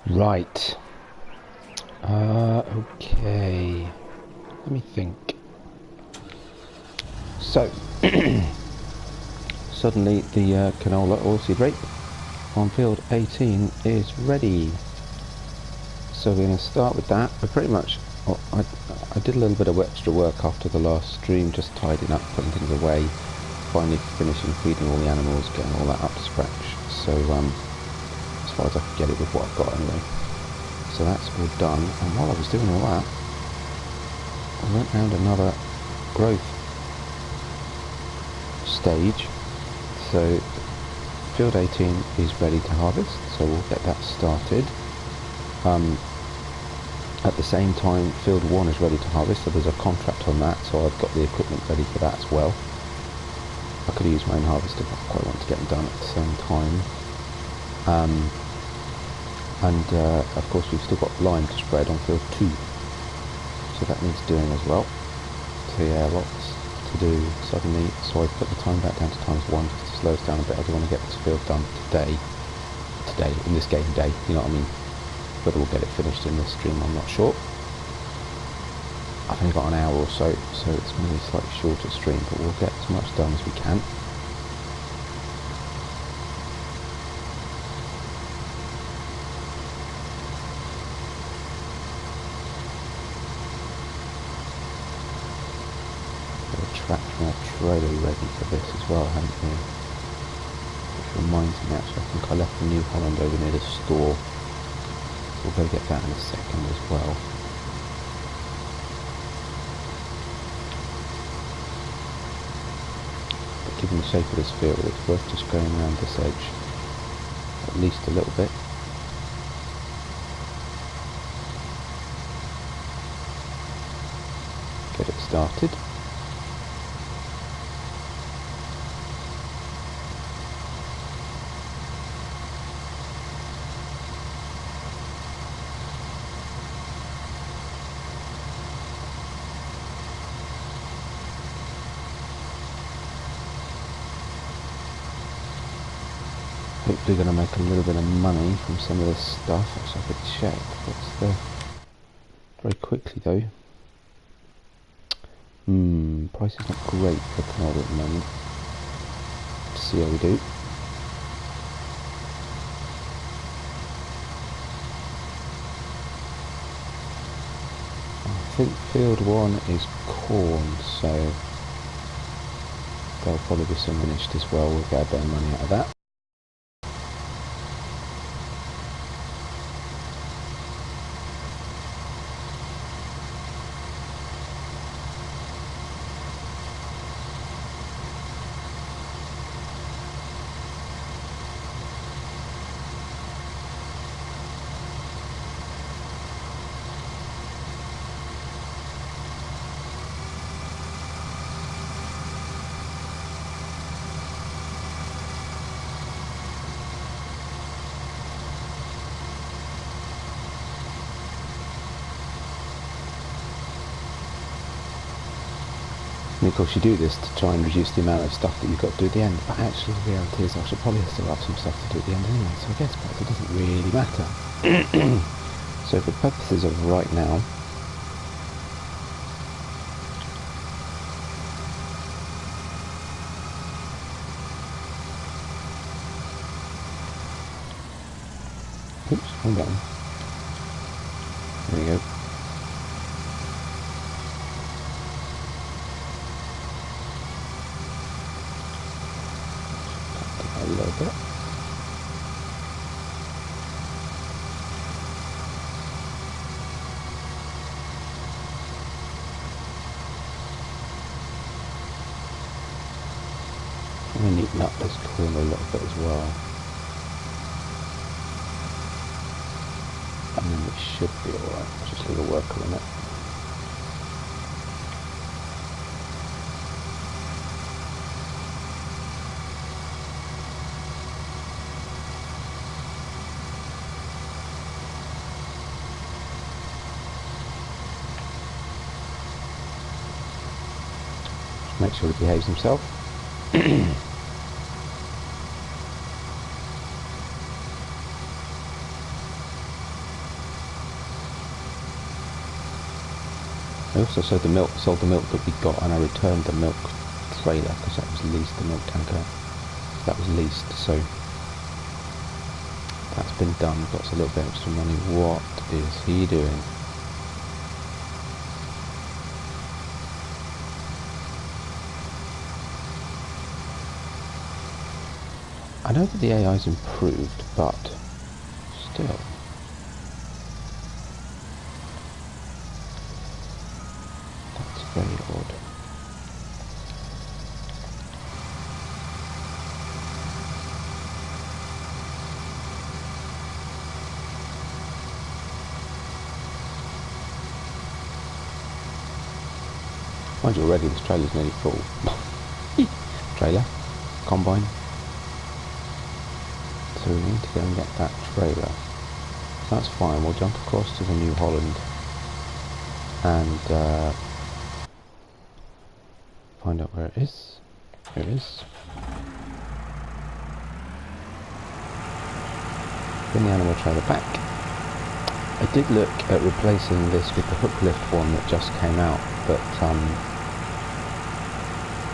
Right. Okay. Let me think. So, suddenly the canola oilseed rape on field 18 is ready. So we're going to start with that. I pretty much, well, I did a little bit of extra work after the last stream, just tidying up, putting things away, finally finishing feeding all the animals, getting all that up to scratch. So as far as I could get it with what I've got anyway. So that's all done, and while I was doing all that, I went round another growth stage. So field 18 is ready to harvest, so we'll get that started. At the same time, field 1 is ready to harvest, so there's a contract on that, so I've got the equipment ready for that as well. I could use my own harvester, but I quite want to get them done at the same time. Of course we've still got lime to spread on field 2, so that needs doing as well. So yeah, lots to do suddenly, so I put the time back down to ×1 just to slow us down a bit. I do want to get this field done today, in this game day, you know what I mean. Whether we'll get it finished in this stream, I'm not sure. I've only got an hour or so, so it's going to be a slightly shorter stream, but we'll get as much done as we can. Got a tractor and a trailer ready for this as well, haven't we? Which reminds me, actually, I think I left the New Holland over near the store. We'll go get that in a second as well. But given the shape of this field, it's worth just going around this edge at least a little bit. Get it started. Hopefully going to make a little bit of money from some of this stuff, which I could check. That's very quickly though. Price is not great for canola at the moment. Let's see how we do. I think field 1 is corn, so there'll probably be some finished as well. We'll get a bit of money out of that. And of course you do this to try and reduce the amount of stuff that you've got to do at the end, but actually the reality is I should probably still have some stuff to do at the end anyway, so I guess perhaps it doesn't really matter. So for purposes of right now, oops, hold on. There we go. A little bit. I'm going to neaten up this corner a little bit as well. And then it should be alright. Just leave a worker on it. Make sure he behaves himself. I also sold the milk that we got, and I returned the milk trailer because that was leased, the milk tanker. That was leased, so that's been done. Got us a little bit extra money. What is he doing? I know that the AI's improved, but still. That's very odd. Mind you, already this trailer's nearly full. Trailer, combine. So we need to go and get that trailer. That's fine, we'll jump across to the New Holland and find out where it is. Here it is. Bring the animal trailer back. I did look at replacing this with the hook lift one that just came out, but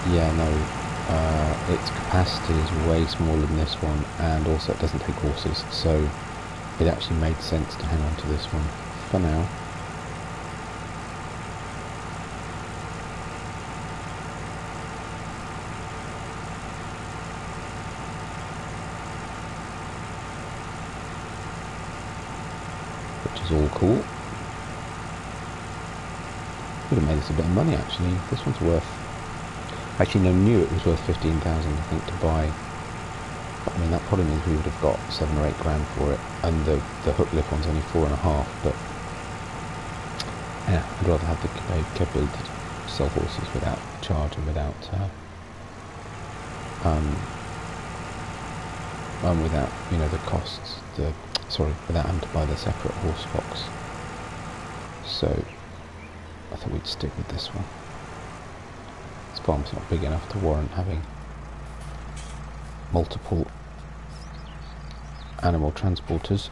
yeah, no, its capacity is way smaller than this one, and also it doesn't take horses, so it actually made sense to hang on to this one for now. Which is all cool. Would have made us a bit of money actually. This one's worth... Actually, no, knew it was worth 15,000, I think, to buy. But, I mean, that probably means we would have got 7 or 8 grand for it, and the hook lift one's only 4.5. But yeah, I'd rather have the capability to sell horses without charge and without you know, the costs. Without having to buy the separate horse box. So I think we'd stick with this one. Farm's not big enough to warrant having multiple animal transporters.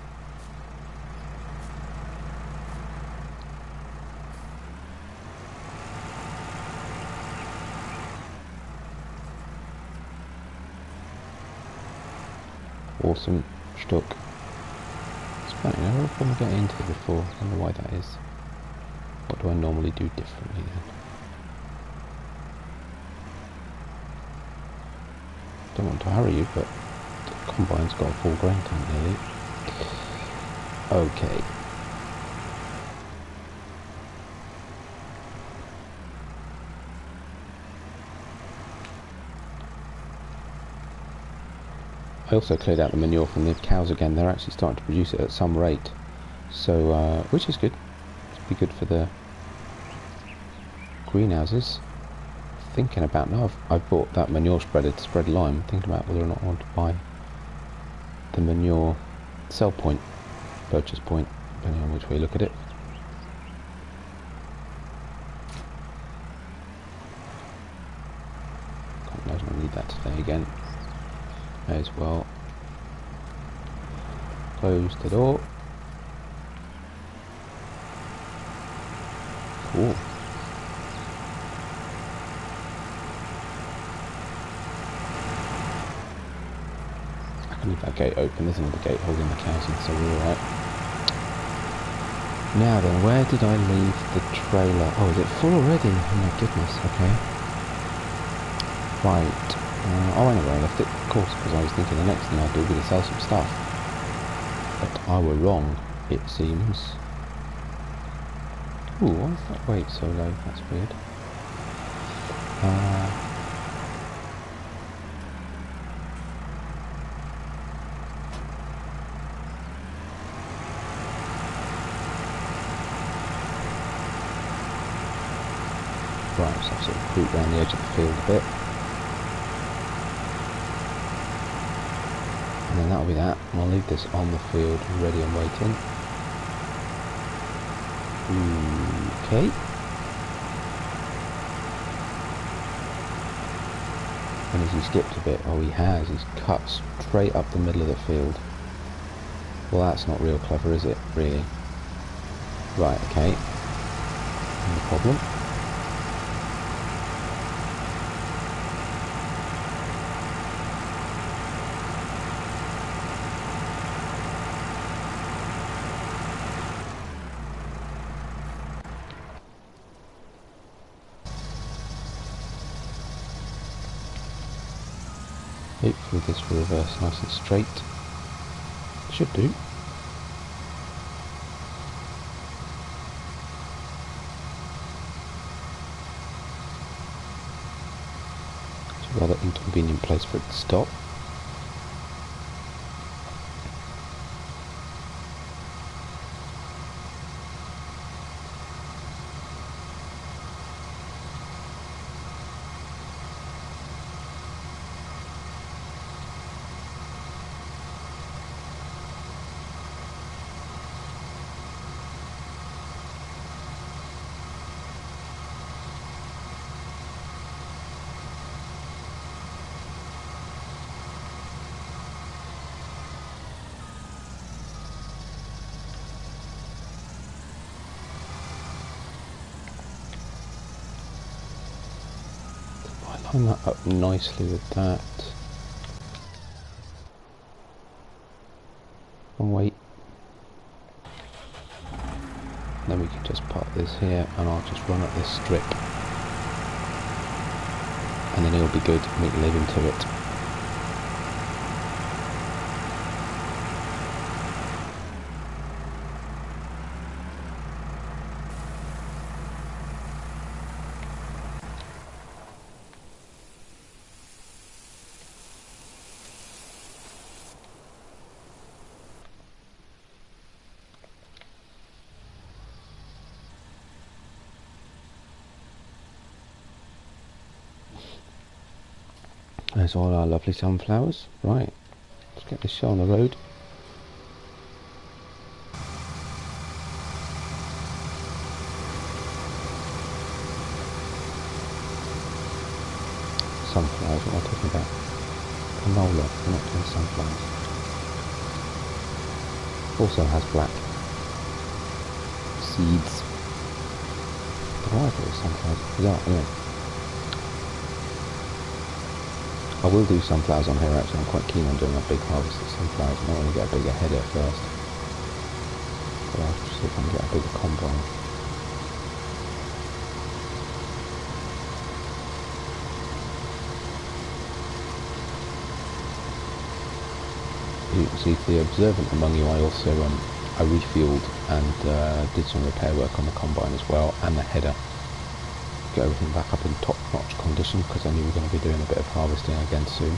Awesome stuck. It's funny, I never want to get into it before. I don't know why that is. What do I normally do differently then? Don't want to hurry you, but the combine's got a full grain tank nearly. Okay. I also cleared out the manure from the cows again. They're actually starting to produce it at some rate, so which is good. It'll be good for the greenhouses. Thinking about now, I've bought that manure spreader to spread lime. Thinking about whether or not I want to buy the manure sell point, purchase point, depending on which way you look at it. God knows I need that today again. May as well close the door. Cool. Leave that gate open. There's another gate holding the cows in, so we're alright. Now then, where did I leave the trailer? Oh, is it full already? Oh my goodness, okay. Right. Oh, I know where I left it, of course, because I was thinking the next thing I'd do would be to sell some stuff. But I were wrong, it seems. Ooh, why is that weight so low? That's weird. Right, so I've sort of creeped around the edge of the field a bit. And then that'll be that. And I'll leave this on the field, ready and waiting. Okay. And has he skipped a bit? Oh, he has. He's cut straight up the middle of the field. Well, that's not real clever, is it, really? Right, okay. No problem. Hopefully this will reverse nice and straight. Should do. It's a rather inconvenient place for it to stop. Line that up nicely with that. And wait. Then we can just park this here and I'll just run up this strip. And then it'll be good and we can live into it. There's all our lovely sunflowers. Right, let's get this show on the road. Sunflowers, what am I talking about? Canola, we're not doing sunflowers. Also has black seeds. Oh, I thought it was sunflowers. Yeah, anyway. I will do sunflowers on here actually. I'm quite keen on doing a big harvest of sunflowers. I might want to get a bigger header first. But I'll have to see if I can get a bigger combine. You can see for the observant among you, I also I refueled and did some repair work on the combine as well, and the header. Get everything back up in top-notch condition because I knew we were going to be doing a bit of harvesting again soon.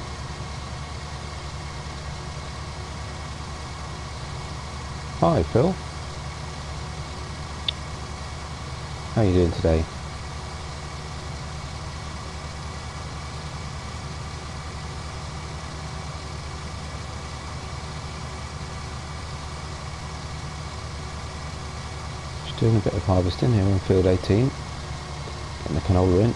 Hi Phil, how are you doing today? Just doing a bit of harvesting here in field 18. Getting the canola in.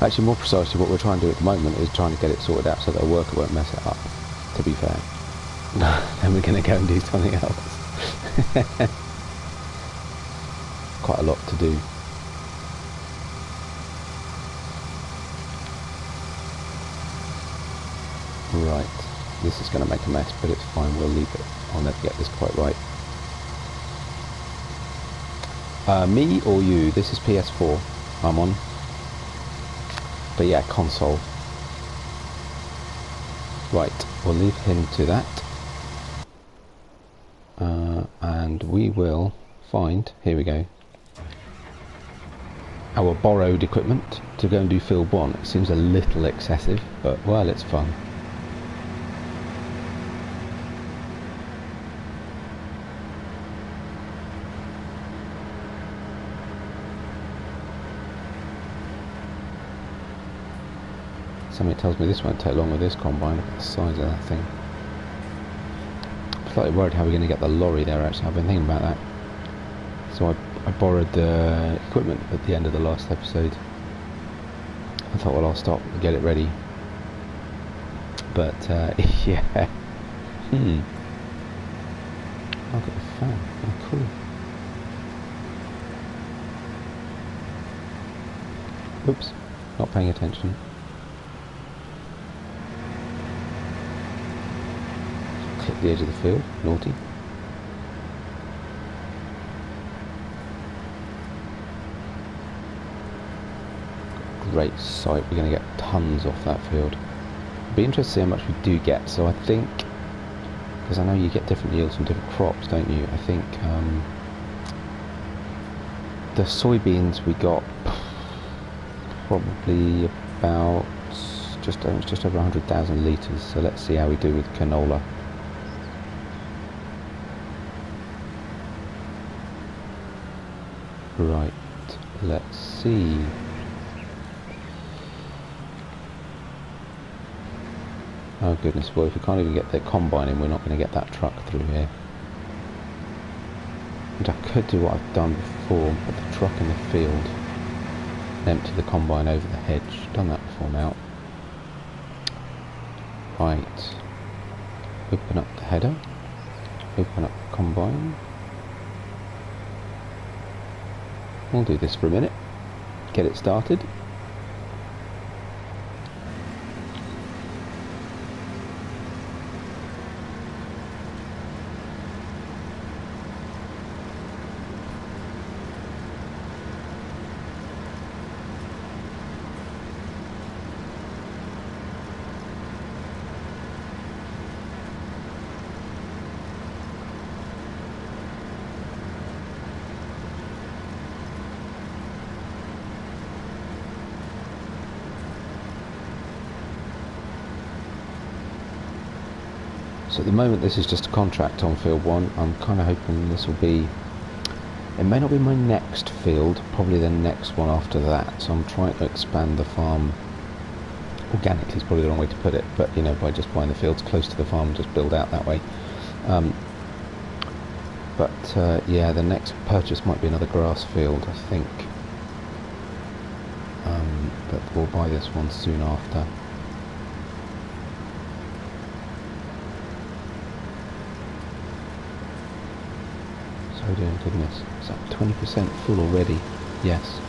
Actually, more precisely, what we're trying to do at the moment is trying to get it sorted out so that a worker won't mess it up, to be fair. Then we're going to go and do something else. Quite a lot to do. Right, this is going to make a mess, but it's fine, we'll leave it. I'll never get this quite right. Me or you? This is PS4 I'm on. But yeah, console. Right, we'll leave him to that. And we will find, here we go, our borrowed equipment to go and do field 1. It seems a little excessive, but well, it's fun. Something tells me this won't take long with this combine. Look at the size of that thing. slightly worried how we're going to get the lorry there, actually. I've been thinking about that. So I borrowed the equipment at the end of the last episode. I thought, well, I'll stop and get it ready. But, yeah. I've got a fan. Oh, cool. Oops, not paying attention. Clip the edge of the field, naughty. Great sight, we're going to get tons off that field. It'll be interesting to see how much we do get. So I think, because I know you get different yields from different crops, don't you? I think the soybeans we got probably about just over 100,000 litres. So let's see how we do with canola. Right, let's see. Oh goodness, well if we can't even get the combine in, we're not going to get that truck through here. And I could do what I've done before, put the truck in the field, and empty the combine over the hedge. Done that before now. Right, open up the header, open up the combine. We'll do this for a minute, get it started. So at the moment this is just a contract on field 1. I'm kind of hoping this will be, it may not be my next field, probably the next one after that. So I'm trying to expand the farm organically is probably the wrong way to put it, but you know, by just buying the fields close to the farm and just build out that way. Yeah, the next purchase might be another grass field, I think. But we'll buy this one soon after. Oh dear goodness, is that 20% full already? Yes.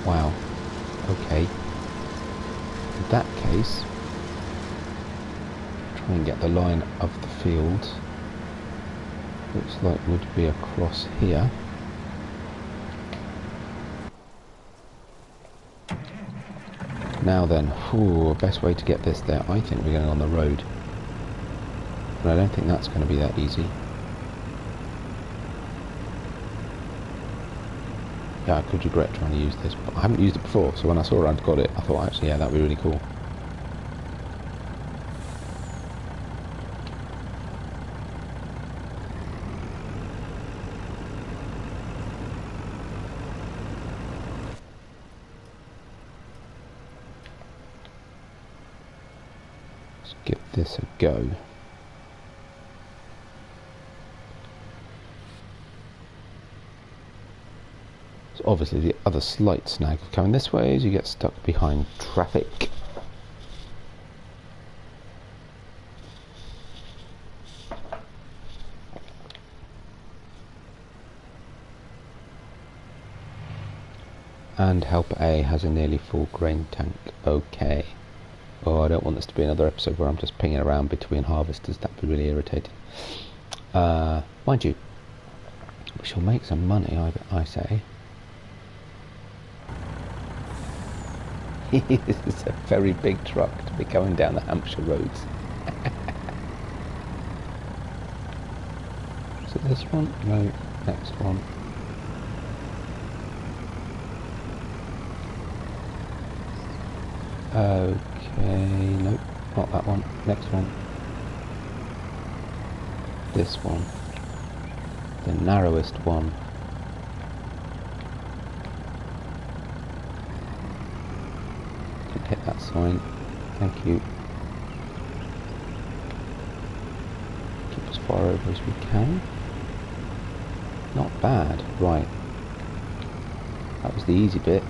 Wow. Okay. In that case, try and get the line of the field. Looks like would be across here. Now then, best way to get this there. I think we're going on the road. But I don't think that's going to be that easy. Yeah, I could regret trying to use this, but I haven't used it before, so when I saw I'd got it, I thought actually, yeah, that'd be really cool. Let's give this a go. Obviously the other slight snag of coming this way is you get stuck behind traffic. And Helper A has a nearly full grain tank. Okay. Oh, I don't want this to be another episode where I'm just pinging around between harvesters. That'd be really irritating. Mind you, we shall make some money, I say. This is a very big truck to be going down the Hampshire roads. Is it this one? No, next one. Okay, nope, not that one. Next one. This one. The narrowest one. Hit that sign. Thank you. Keep as far over as we can. Not bad. Right. That was the easy bit.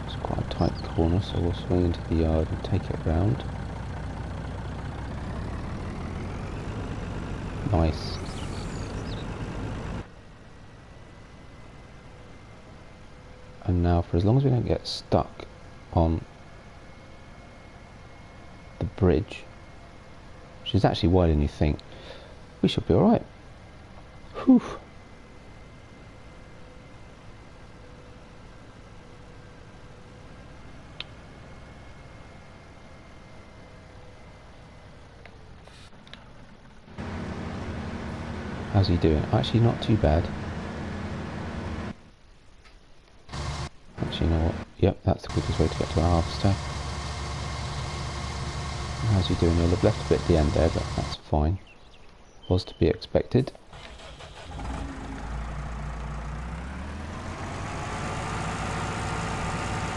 It's quite a tight corner, so we'll swing into the yard and take it round. Nice. And now, for as long as we don't get stuck on the bridge, which is actually wider than you think, we should be alright. Whew. How's he doing? Actually, not too bad. Actually, you know what? Yep, that's the quickest way to get to our harvester. How's he doing? He'll have left a bit at the end there, but that's fine. Was to be expected.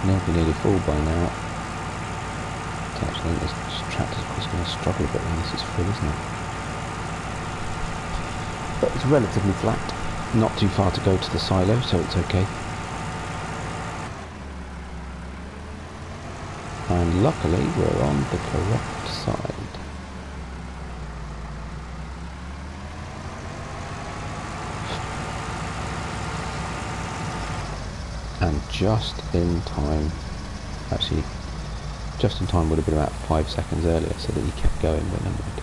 He'll be nearly full by now. Actually, I think this tractor's just going to struggle a bit when this is full, isn't it? But it's relatively flat. Not too far to go to the silo, so it's okay. And luckily we're on the correct side. And just in time, actually just in time would have been about 5 seconds earlier, so that he kept going when I would.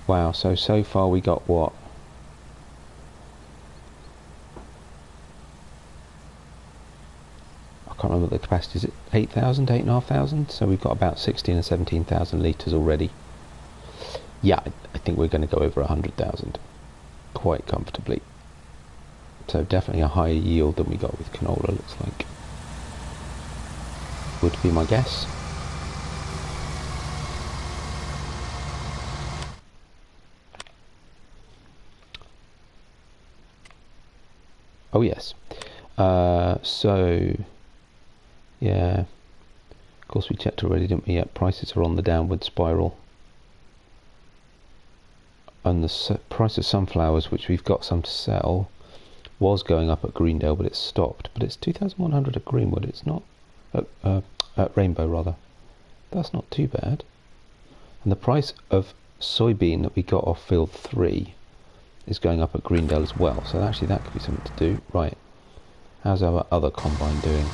Wow, so far we got what? I can't remember the capacity. Is it 8,000, 8,500? So we've got about 16 and 17,000 litres already. Yeah, I think we're going to go over 100,000 quite comfortably. So definitely a higher yield than we got with canola, looks like. Would be my guess. Oh yes. So yeah, of course we checked already, didn't we? Yeah, prices are on the downward spiral, and the price of sunflowers, which we've got some to sell, was going up at Greendale, but it's stopped. But it's 2,100 at Greenwood. It's not at Rainbow rather. That's not too bad. And the price of soybean that we got off field 3 is going up at Greendale as well, so actually that could be something to do. Right, how's our other combine doing?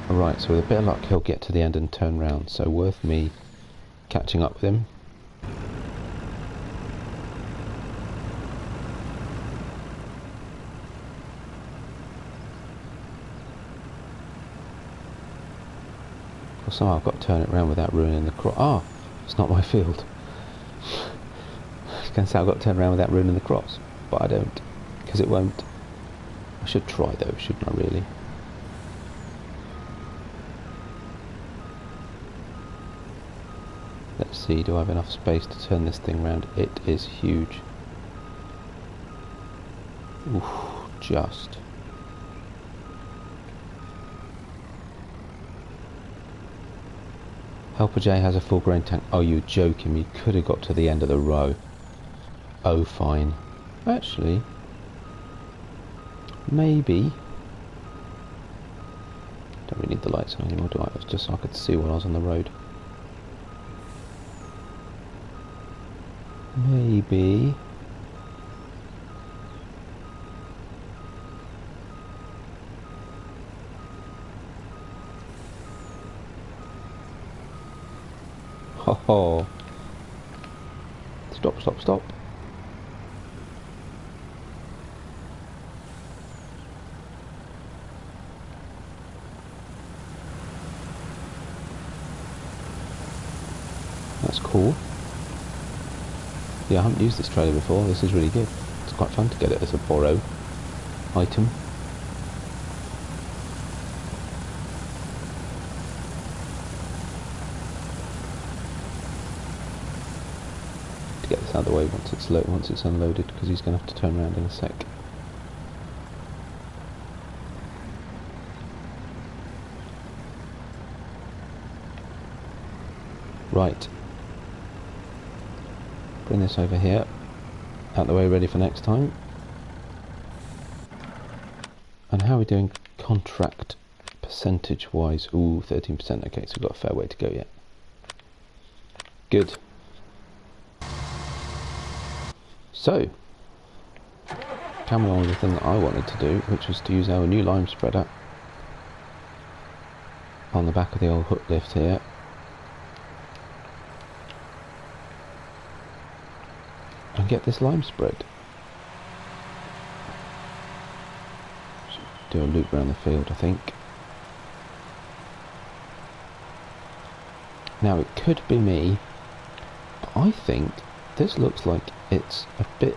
Right, so with a bit of luck he'll get to the end and turn round, so worth me catching up with him. Well, somehow I've got to turn it around without ruining the crop. Ah, it's not my field. I was going to say I've got to turn around without ruining the crops, but I don't, because it won't. I should try though, shouldn't I really? Let's see, do I have enough space to turn this thing round? It is huge. Oof, just. Helper J has a full grain tank. Oh, you're joking me. Could have got to the end of the row. Oh, fine. Actually, maybe. Don't really need the lights on anymore, do I? It's just so I could see when I was on the road. Maybe. Oh, stop, stop, stop. That's cool. Yeah, I haven't used this trailer before. This is really good. It's quite fun to get it as a borrow item. out of the way once it's unloaded, because he's going to have to turn around in a sec. Right. Bring this over here, out the way, ready for next time. And how are we doing contract percentage wise? Ooh, 13%. Okay, so we've got a fair way to go yet. Good. So, coming on with the thing that I wanted to do, which was to use our new lime spreader on the back of the old hook lift here. And get this lime spread. Should do a loop around the field, I think. Now it could be me, but I think this looks like it's a bit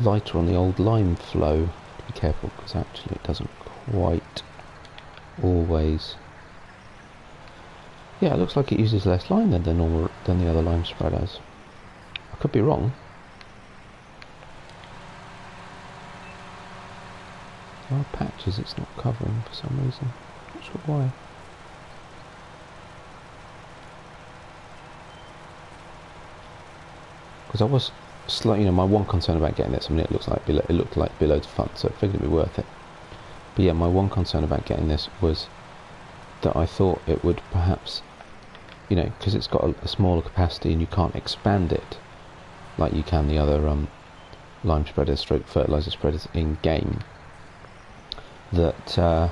lighter on the old lime flow. Be careful, because actually it doesn't quite always. Yeah, it looks like it uses less lime than the other lime spreaders. I could be wrong. There are patches it's not covering for some reason. Not sure why. Because I was slightly, my one concern about getting this, I mean, it looked like be loads of fun, so I figured it'd be worth it. But yeah, my one concern about getting this was that I thought it would perhaps, you know, because it's got a smaller capacity and you can't expand it like you can the other lime spreaders, stroke fertilizer spreaders in game, that I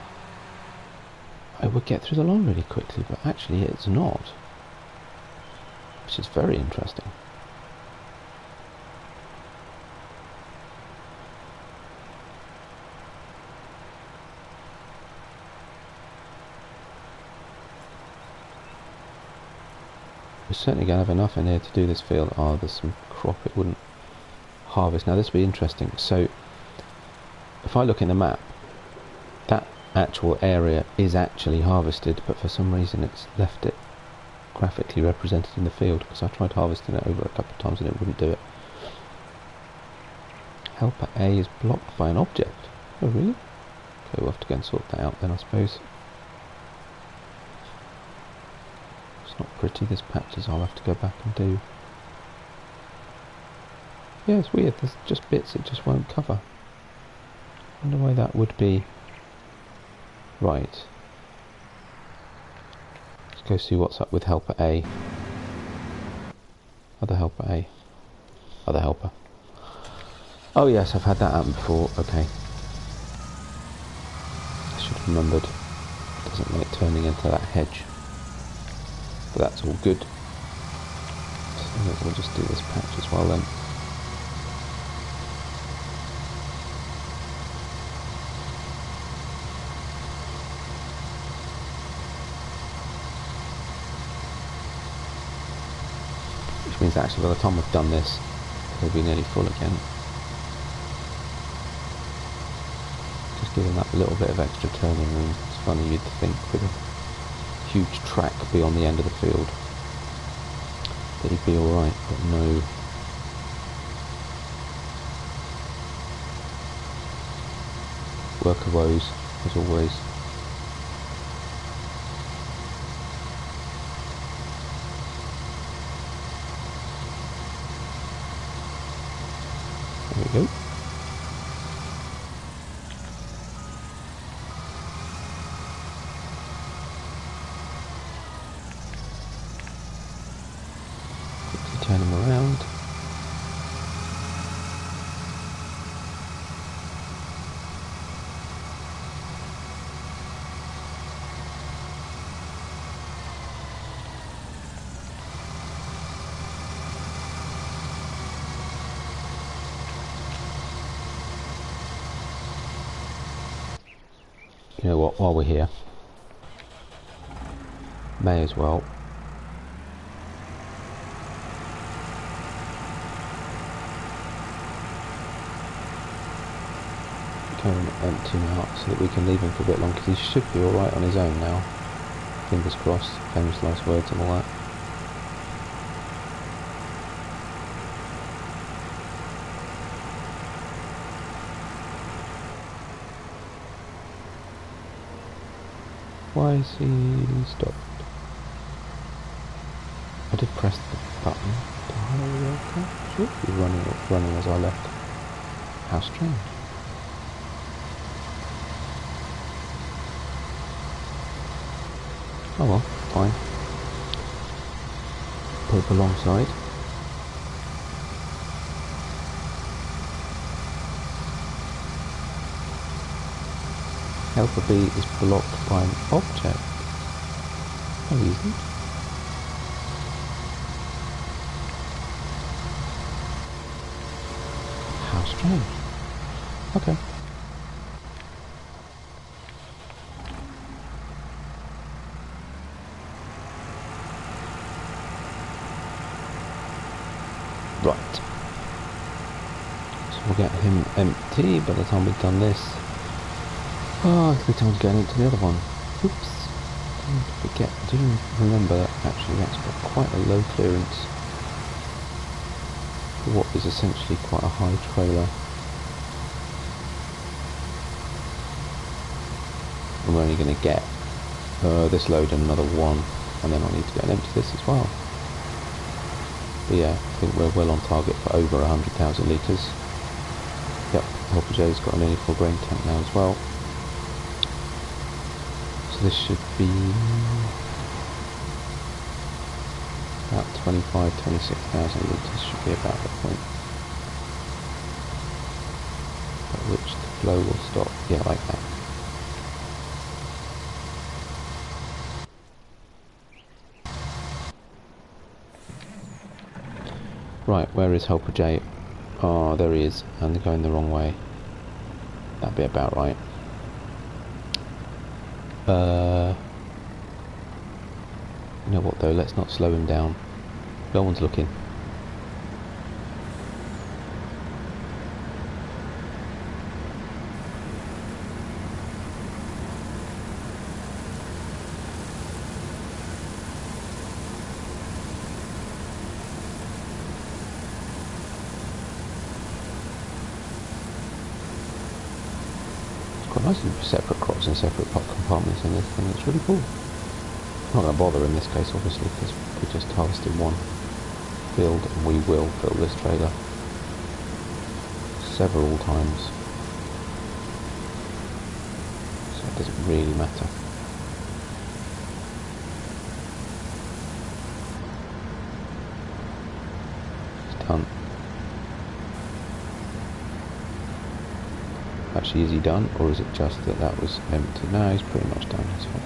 would get through the line really quickly, but actually it's not, which is very interesting. We're certainly going to have enough in here to do this field. Oh, there's some crop it wouldn't harvest. Now this will be interesting. So if I look in the map, that actual area is actually harvested, but for some reason it's left it graphically represented in the field, because I tried harvesting it over a couple of times and it wouldn't do it. Helper A is blocked by an object. Oh really? Okay, we'll have to go and sort that out then, I suppose. Not pretty, there's patches I'll have to go back and do. Yeah, it's weird, there's just bits it just won't cover. I wonder why that would be. Right. Let's go see what's up with helper A. Other helper A. Other helper. Oh yes, I've had that happen before, okay. I should have remembered. It doesn't like turning into that hedge. But that's all good. So we'll just do this patch as well then. Which means that actually by the time I've done this, it'll be nearly full again. Just giving that little bit of extra turning room. It's funny, you'd think with a huge track beyond the end of the field that he'd be alright, but no. Worker woes, as always. There we go. Turn them around. You know what, while we're here, may as well go and empty him out so that we can leave him for a bit longer, because he should be alright on his own now. Fingers crossed, famous last words and all that. Why is he stopped? I did press the button to hire the worker. Should be running as I left. How strange. Oh well, fine. Put up alongside. Helper B is blocked by an object. No reason. How strange. Okay. Right. So we'll get him empty by the time we've done this. Oh, it's going to be time to go into the other one. Oops. Don't forget, do remember that actually that's got quite a low clearance for what is essentially quite a high trailer. And we're only going to get this load and another one, and then I'll need to go and empty this as well. But yeah, I think we're well on target for over 100,000 litres. Yep, Helper J's got an nearly full grain tank now as well. So this should be about 26,000 litres should be about the point at which the flow will stop. Yeah, like that. Right, where is Helper J? Oh, there he is, and they're going the wrong way. That'd be about right. You know what though, let's not slow him down. No one's looking. Nice separate crops and separate compartments in this thing. It's really cool. I'm not going to bother in this case, obviously, because we just harvested one field, and we will fill this trailer several times, so it doesn't really matter. It's done. Actually, is he done, or is it just that that was empty? No, he's pretty much done. That's fine.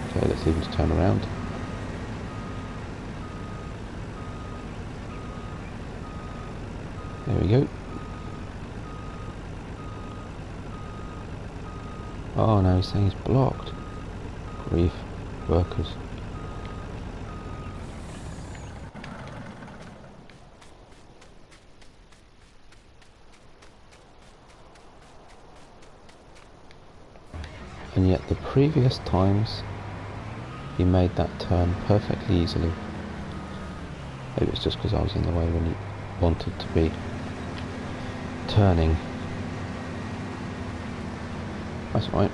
Okay, let's leave him to turn around. There we go. Oh no, he's saying he's blocked. Grief, workers. And yet the previous times he made that turn perfectly easily. Maybe it's just because I was in the way when he wanted to be turning. That's right.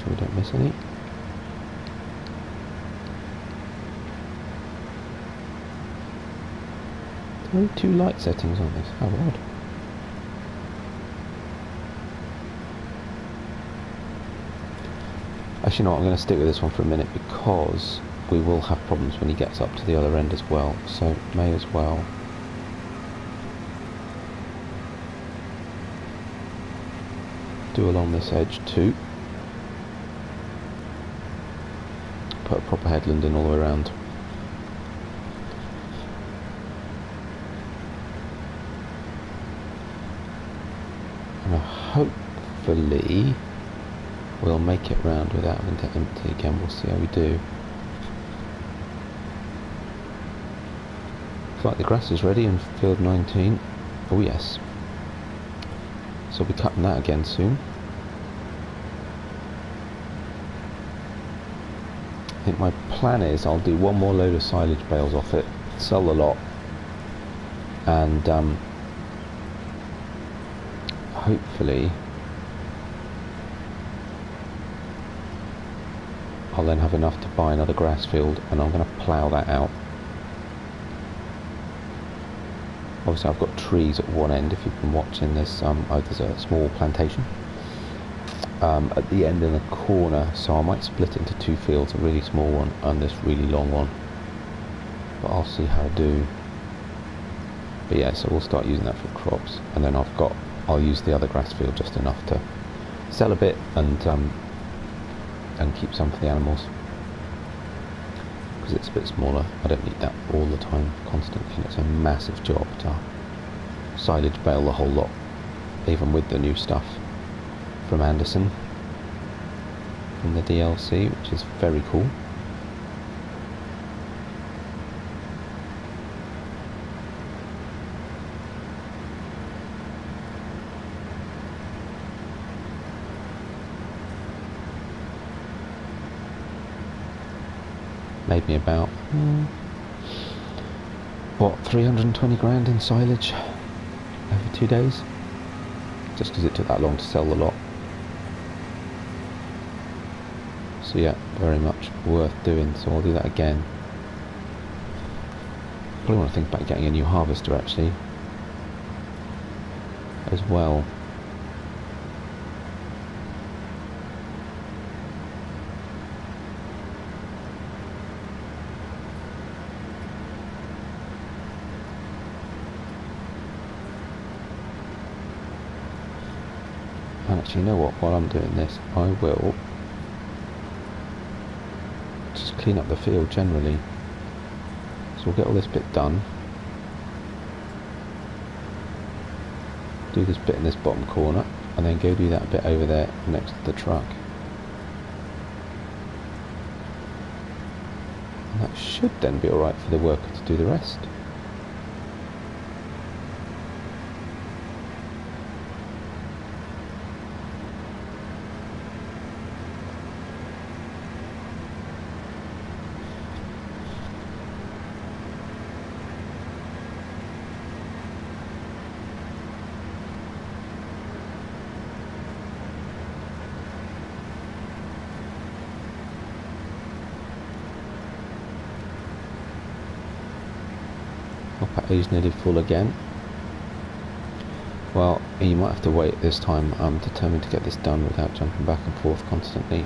We don't miss any. There are only 2 light settings on this, how odd. Actually no, I'm going to stick with this one for a minute because we will have problems when he gets up to the other end as well, so may as well do along this edge too. Put a proper headland in all the way around. And hopefully we'll make it round without having to empty again. We'll see how we do. Looks like the grass is ready in field 19. Oh yes. So we'll be cutting that again soon. think my plan is I'll do one more load of silage bales off it, sell the lot, and hopefully I'll then have enough to buy another grass field, and I'm going to plough that out. Obviously I've got trees at one end. If you've been watching this, there's a small plantation at the end in the corner, so I might split it into two fields, a really small one and this really long one, but I'll see how I do. But yeah, so we'll start using that for crops, and then I'll use the other grass field just enough to sell a bit and keep some for the animals, because it's a bit smaller. I don't need that all the time constantly, and it's a massive job to silage bale the whole lot, even with the new stuff from Anderson from the DLC, which is very cool. Made me about 320 grand in silage over 2 days, just because it took that long to sell the lot. So yeah, very much worth doing, so I'll do that again. Probably want to think about getting a new harvester actually as well. And actually, you know what, while I'm doing this, I will just clean up the field generally. So we'll get all this bit done. Do this bit in this bottom corner, and then go do that bit over there next to the truck. And that should then be alright for the worker to do the rest. He's nearly full again. Well, you might have to wait this time. I'm determined to get this done without jumping back and forth constantly.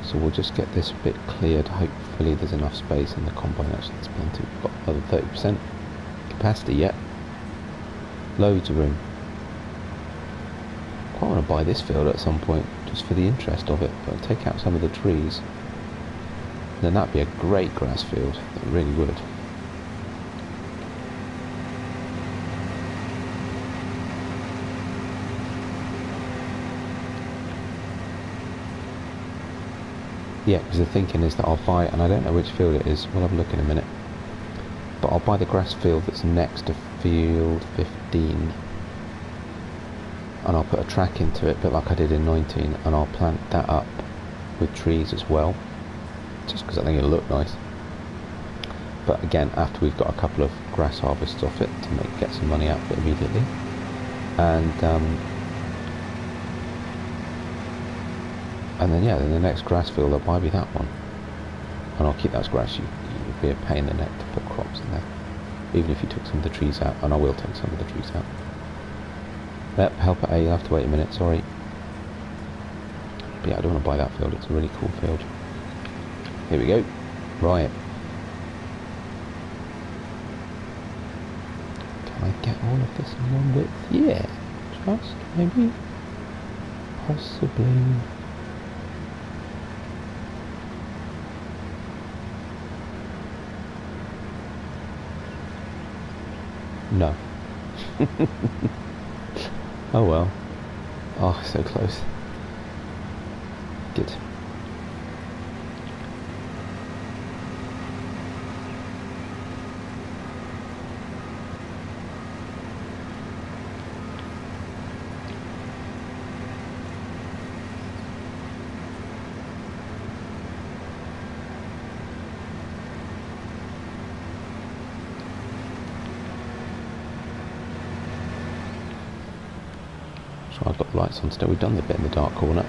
So we'll just get this bit cleared. Hopefully there's enough space in the combine. Actually, there's plenty. We've got another 30% capacity yet. Loads of room. Quite want to buy this field at some point, just for the interest of it, but take out some of the trees. Then that'd be a great grass field. It really would. Yeah, because the thinking is that I'll buy, and I don't know which field it is, we'll have a look in a minute, but I'll buy the grass field that's next to field 15, and I'll put a track into it, a bit like I did in 19, and I'll plant that up with trees as well, just because I think it'll look nice. But again, after we've got a couple of grass harvests off it to get some money out of it immediately, and then yeah, then the next grass field I'll buy me that one, and I'll keep that as grass. It would be a pain in the neck to put crops in there, even if you took some of the trees out, and I will take some of the trees out. Yep, help at A, you'll have to wait a minute, sorry. But yeah, I don't want to buy that field, it's a really cool field. Here we go. Right. Can I get all of this in one width? Yeah, just maybe, possibly. No. Oh well. Oh, so close. Good. sure I've got the lights on still. We've done the bit in the dark corner.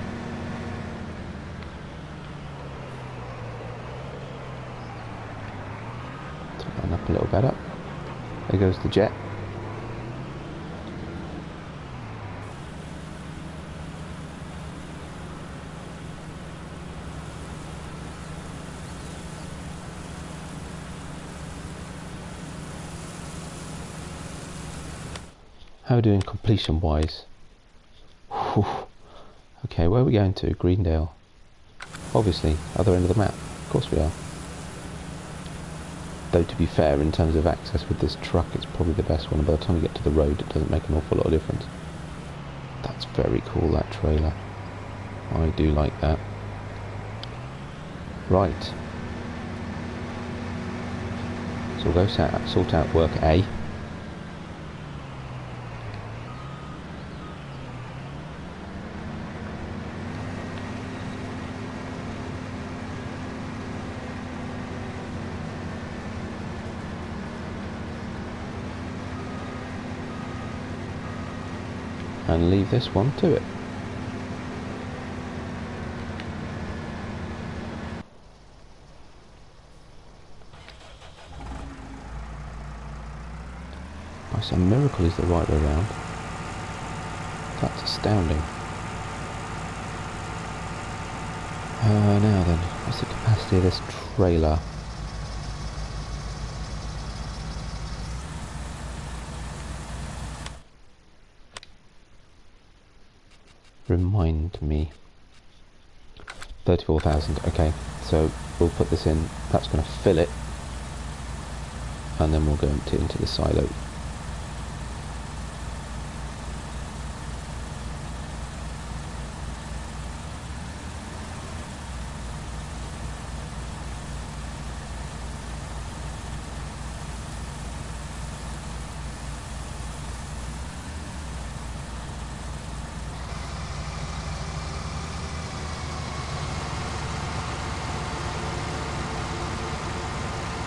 Line up a little better. There goes the jet. How are we doing completion wise? Whew. Okay, where are we going to? Greendale. Obviously, other end of the map. Of course we are. Though to be fair, in terms of access with this truck, it's probably the best one. And by the time we get to the road, it doesn't make an awful lot of difference. That's very cool, that trailer. I do like that. Right. So we'll go sort out work A. And leave this one to it. It's a miracle is the right way around. That's astounding. Now then, what's the capacity of this trailer? Remind me. 34,000. Okay, so we'll put this in. That's going to fill it, and then we'll go empty it into the silo.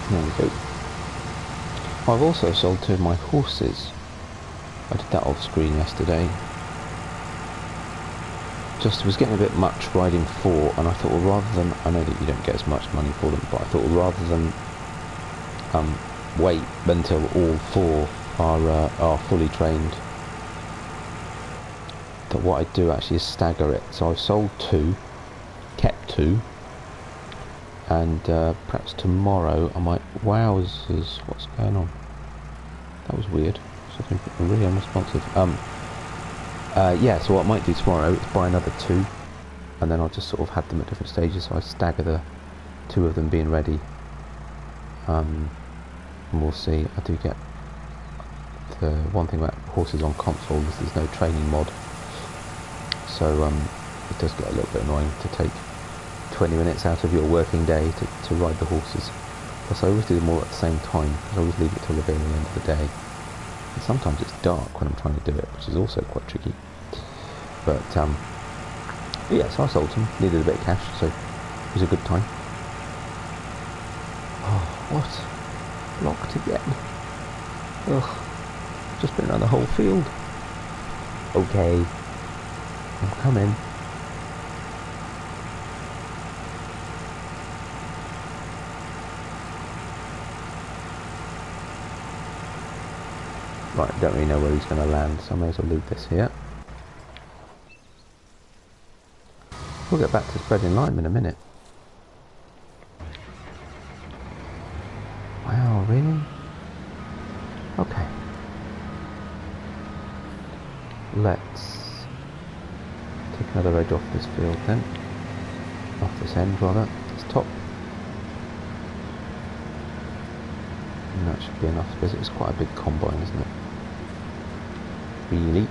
There we go. I've also sold 2 of my horses. I did that off screen yesterday. Just was getting a bit much riding 4, and I thought, well, rather than, I know that you don't get as much money for them, but I thought, well, rather than wait until all 4 are fully trained, that what I do actually is stagger it. So I've sold 2, kept 2. And perhaps tomorrow I might... Wowzers, what's going on? That was weird. Something really unresponsive. Yeah, so what I might do tomorrow is buy another 2, and then I'll just sort of have them at different stages, so I stagger the 2 of them being ready. And we'll see. I do get... The one thing about horses on console is there's no training mod. So it does get a little bit annoying to take 20 minutes out of your working day to ride the horses. Plus I always do them all at the same time, because I always leave it till the very end of the day. And sometimes it's dark when I'm trying to do it, which is also quite tricky. But yeah, so I sold them, needed a bit of cash, so it was a good time. Oh, what? Blocked again. Ugh. Just been around the whole field. Okay. I'm coming. Right, don't really know where he's going to land, so I may as well leave this here. We'll get back to spreading lime in a minute. Wow, really? Okay. Let's take another edge off this field then. Off this end rather, this top. And that should be enough, because it's quite a big combine, isn't it? Really?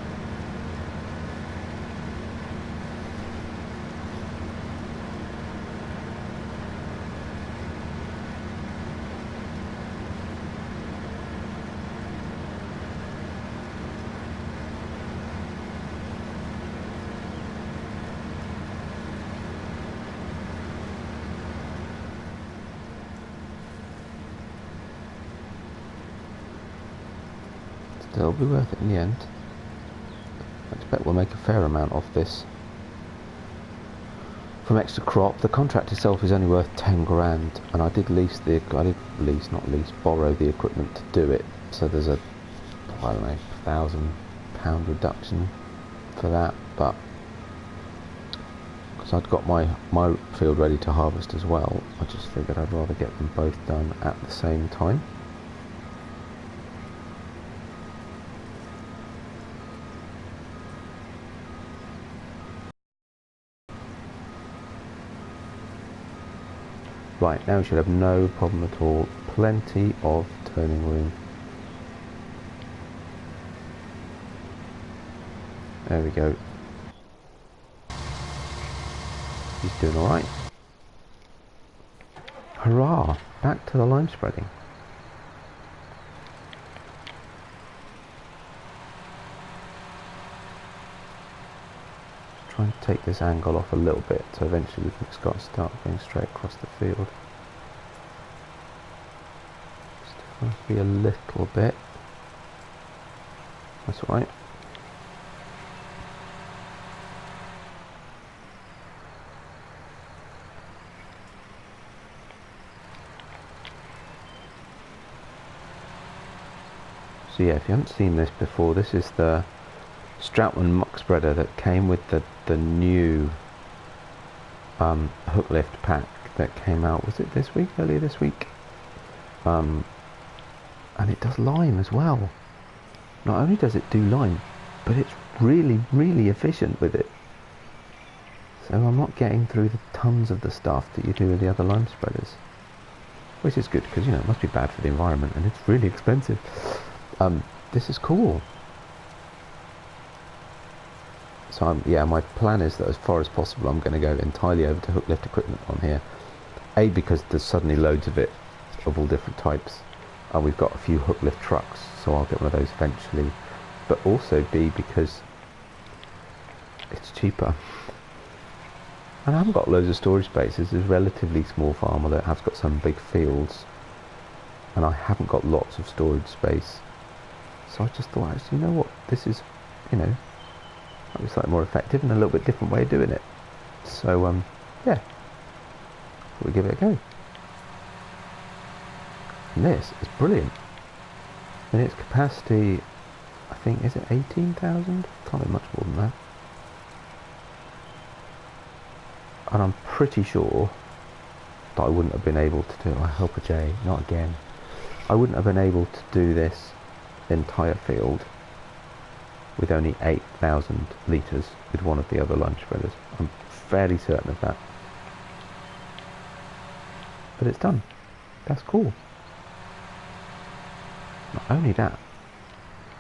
It'll be worth it in the end. I expect we'll make a fair amount of this from extra crop. The contract itself is only worth 10 grand, and I did borrow the equipment to do it, so there's a, I don't know, £1,000 reduction for that, but because I'd got my field ready to harvest as well, I just figured I'd rather get them both done at the same time. Right, now we should have no problem at all. Plenty of turning room. There we go. He's doing alright. Hurrah! Back to the lime spreading. Trying to take this angle off a little bit so eventually we can start going straight across the field. Still has to be a little bit. That's alright. So yeah, if you haven't seen this before, this is the Stoutman muck spreader that came with the new hook lift pack that came out, was it this week, earlier this week? And it does lime as well. Not only does it do lime, but it's really, really efficient with it. So I'm not getting through the tons of the stuff that you do with the other lime spreaders. Which is good, because, you know, it must be bad for the environment, and it's really expensive. This is cool. So yeah, my plan is that as far as possible I'm going to go entirely over to hook lift equipment on here. A, because there's suddenly loads of it, of all different types, and we've got a few hook lift trucks, so I'll get one of those eventually. But also B, because it's cheaper. And I haven't got loads of storage space. This is a relatively small farm, although it has got some big fields, and I haven't got lots of storage space. So I just thought, actually, you know what, this is, you know, might be slightly more effective and a little bit different way of doing it. So, yeah, thought we'd give it a go. And this is brilliant. In its capacity, I think, is it 18,000? Can't be much more than that. And I'm pretty sure that I wouldn't have been able to do, I hope a J, not again. I wouldn't have been able to do this entire field with only 8,000 litres with one of the other lime spreaders. I'm fairly certain of that. But it's done. That's cool. Not only that,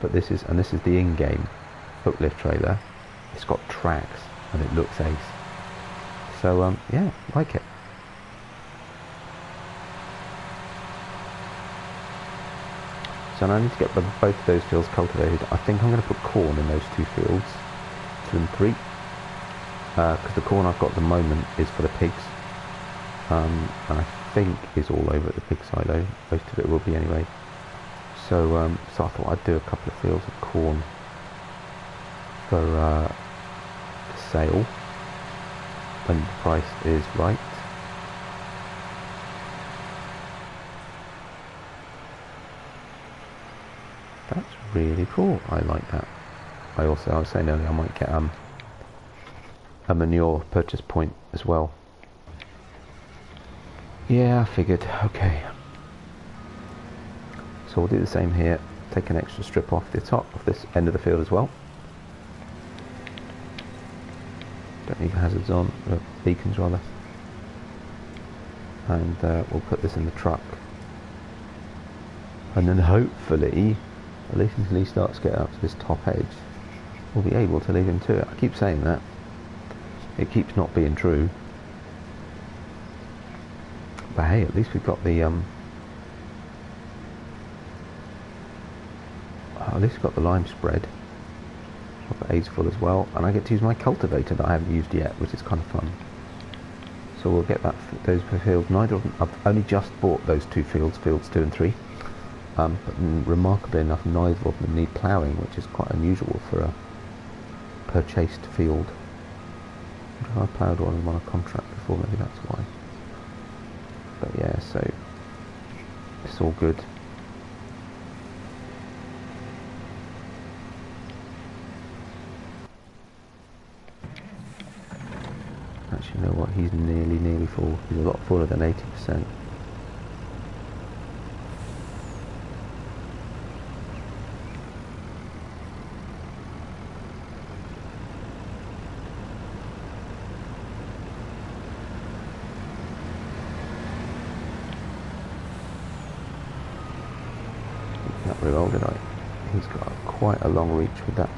but this is the in-game hook lift trailer. It's got tracks and it looks ace. So yeah, like it. So now I need to get both of those fields cultivated. I think I'm going to put corn in those two fields, 2 and 3, because the corn I've got at the moment is for the pigs, and I think is all over at the pig silo. Most of it will be anyway. So so I thought I'd do a couple of fields of corn for sale when the price is right. That's really cool. I like that. I was saying earlier, I might get a manure purchase point as well. Yeah, I figured. Okay. So we'll do the same here. Take an extra strip off the top of this end of the field as well. Don't leave hazards on, beacons rather. And we'll put this in the truck. And then hopefully, at least until he starts getting up to this top edge, we'll be able to leave him to it. I keep saying that. It keeps not being true. But hey, at least we've got the lime spread. I've got A's full as well, and I get to use my cultivator that I haven't used yet, which is kind of fun. So we'll get those fields. Neither of them. I've only just bought those two fields, fields 2 and 3. But remarkably enough, neither of them need ploughing, which is quite unusual for purchased field. I ploughed one of them on a contract before, maybe that's why. But yeah, so it's all good. Actually, you know what? He's nearly full. He's a lot fuller than 80%. Not very well, did I? He's got quite a long reach with that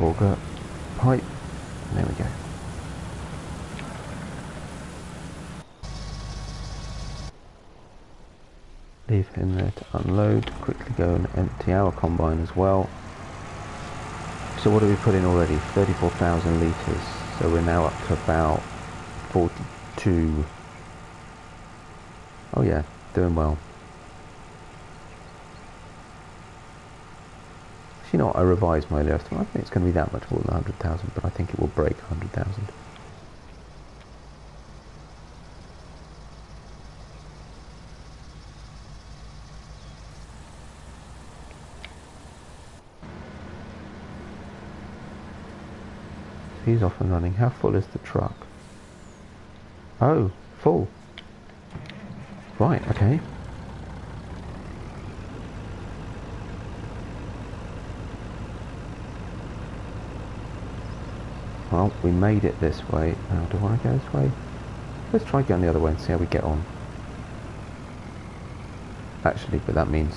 auger pipe. There we go. Leave him there to unload. Quickly go and empty our combine as well. So what have we put in already? 34,000 litres. So we're now up to about 42. Oh yeah, doing well. You know what, I revised my earlier estimate. I think it's going to be that much more than 100,000, but I think it will break 100,000. He's off and running. How full is the truck? Oh, full. Right, okay. Well, we made it this way. Now, do I want to go this way? Let's try going the other way and see how we get on. Actually, but that means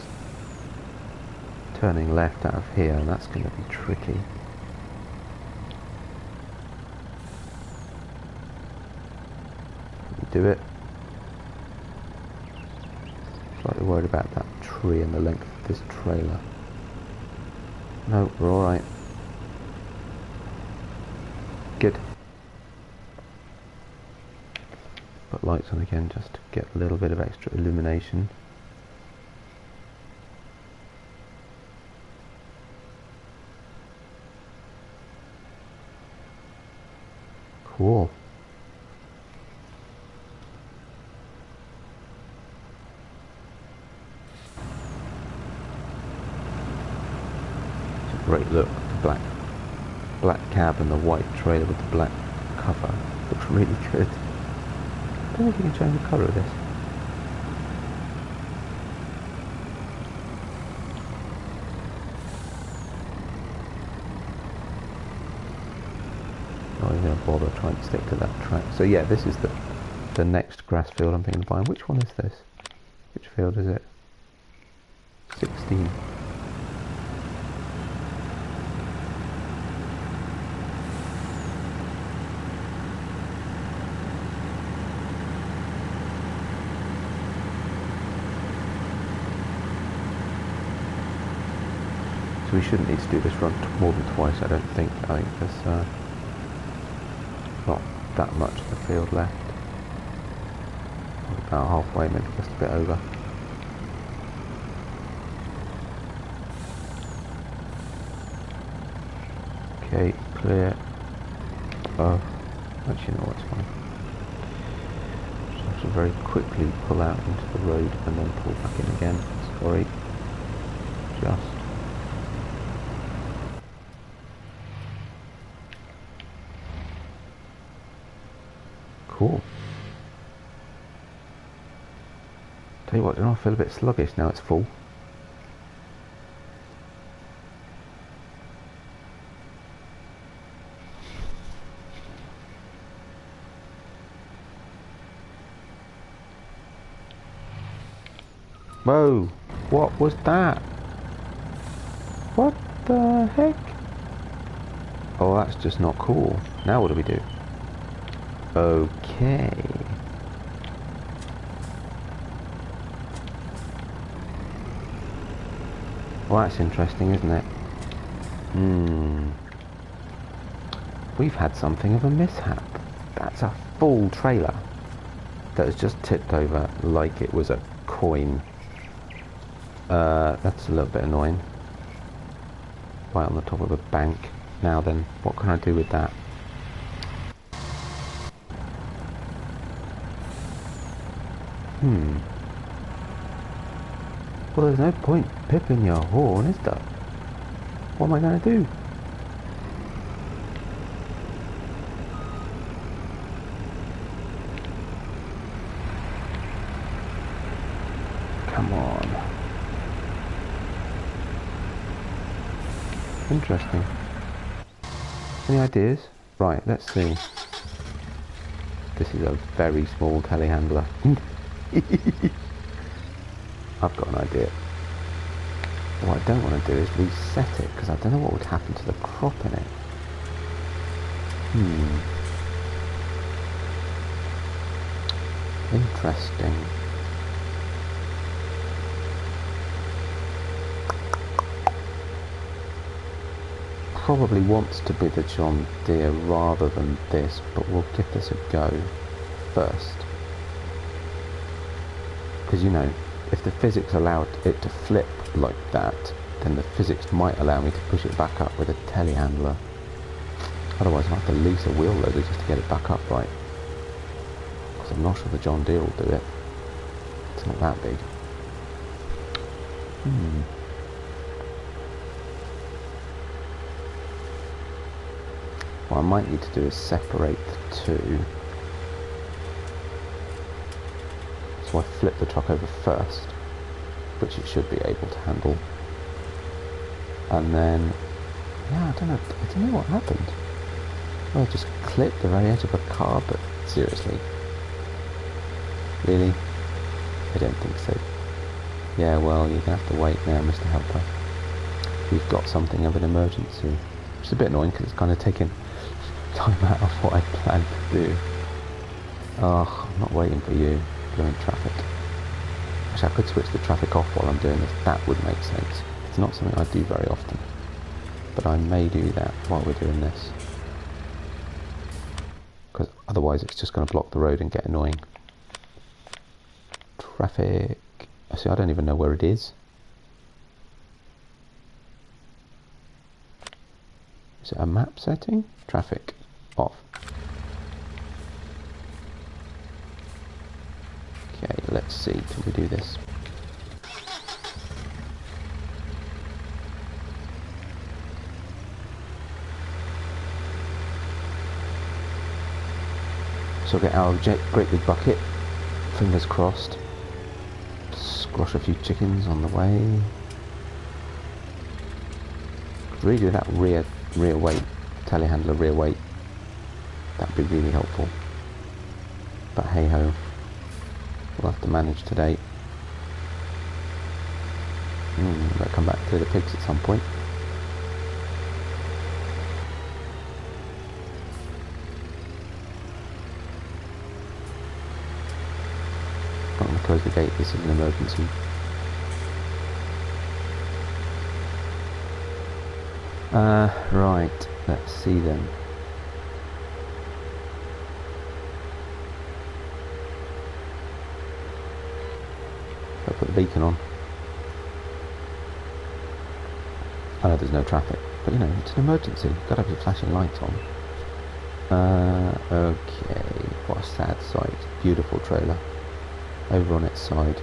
turning left out of here, and that's going to be tricky. Do it. Slightly worried about that tree and the length of this trailer. No, we're alright. Good. Put lights on again just to get a little bit of extra illumination. Cool. It's a great look, the black cab and the white trailer with the black cover. Looks really good. I don't know if you can change the colour of this. Not even going to bother trying to stick to that track. So yeah, this is the next grass field I'm thinking of buying. Which one is this? Which field is it? 16. So we shouldn't need to do this run more than twice, I don't think. I think there's not that much of the field left. About halfway, maybe just a bit over. Okay, clear. Oh, actually no, it's fine. Just have to very quickly pull out into the road and then pull back in again. Sorry. Just. Cool. Tell you what, I feel a bit sluggish now it's full. Whoa, what was that? What the heck? Oh, that's just not cool. Now what do we do? Okay. Well, that's interesting, isn't it? We've had something of a mishap. That's a full trailer that has just tipped over like it was a coin. That's a little bit annoying. right on the top of a bank. Now then, what can I do with that? Well, there's no point pipping your horn, is there? What am I going to do? Come on. Interesting. Any ideas? Right, let's see. This is a very small telehandler. I've got an idea. What I don't want to do is reset it, because I don't know what would happen to the crop in it. Interesting. Probably wants to be the John Deere rather than this, but we'll give this a go first. Because, you know, if the physics allowed it to flip like that, then the physics might allow me to push it back up with a telehandler. Otherwise I'll have to lease a wheel loader just to get it back up right. Because I'm not sure the John Deere will do it. It's not that big. What I might need to do is separate the two. So I flip the truck over first, which it should be able to handle. And then, yeah, I don't know what happened. Well, I just clipped the very edge of a car, but seriously? Really? I don't think so. Yeah, well, you're going to have to wait now, Mr. Helper. We've got something of an emergency. Which is a bit annoying because it's kind of taken time out of what I planned to do. Oh, I'm not waiting for you. Blowing traffic. Actually, I could switch the traffic off while I'm doing this. That would make sense. It's not something I do very often. But I may do that while we're doing this. Because otherwise it's just going to block the road and get annoying. Traffic. See, I don't even know where it is. Is it a map setting? Traffic. Off. Okay, let's see. Can we do this? So we'll get our great big bucket. Fingers crossed. Squash a few chickens on the way. Could really do that rear weight, telehandler rear weight. That'd be really helpful. But hey ho, we'll have to manage today. I'll come back to the pigs at some point. I'm going to close the gate, this is an emergency. Right, let's see then. I'll put the beacon on. I know there's no traffic, but you know, it's an emergency. You've got to have your flashing lights on. Okay, what a sad sight. Beautiful trailer. Over on its side.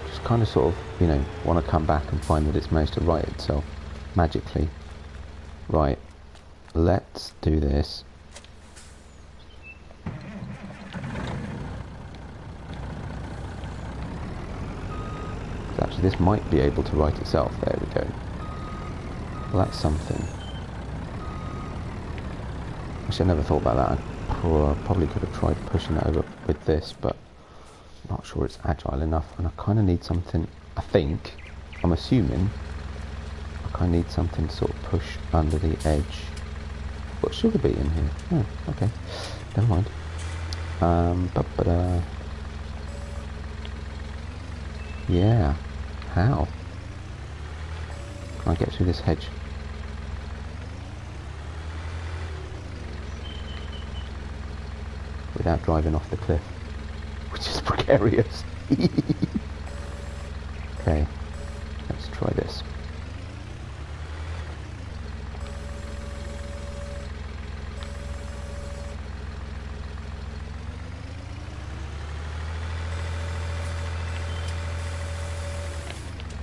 Just kind of sort of, you know, want to come back and find that it's managed to right itself magically. Right, let's do this. Actually, this might be able to right itself. There we go. Well, that's something. Actually, I never thought about that. I probably could have tried pushing it over with this, but I'm not sure it's agile enough. And I kind of need something, I think, I'm assuming, I kind of need something to sort of push under the edge. What should there be in here? Oh, okay. Never mind. Yeah. How? Can I get through this hedge? Without driving off the cliff, which is precarious. Okay, let's try this.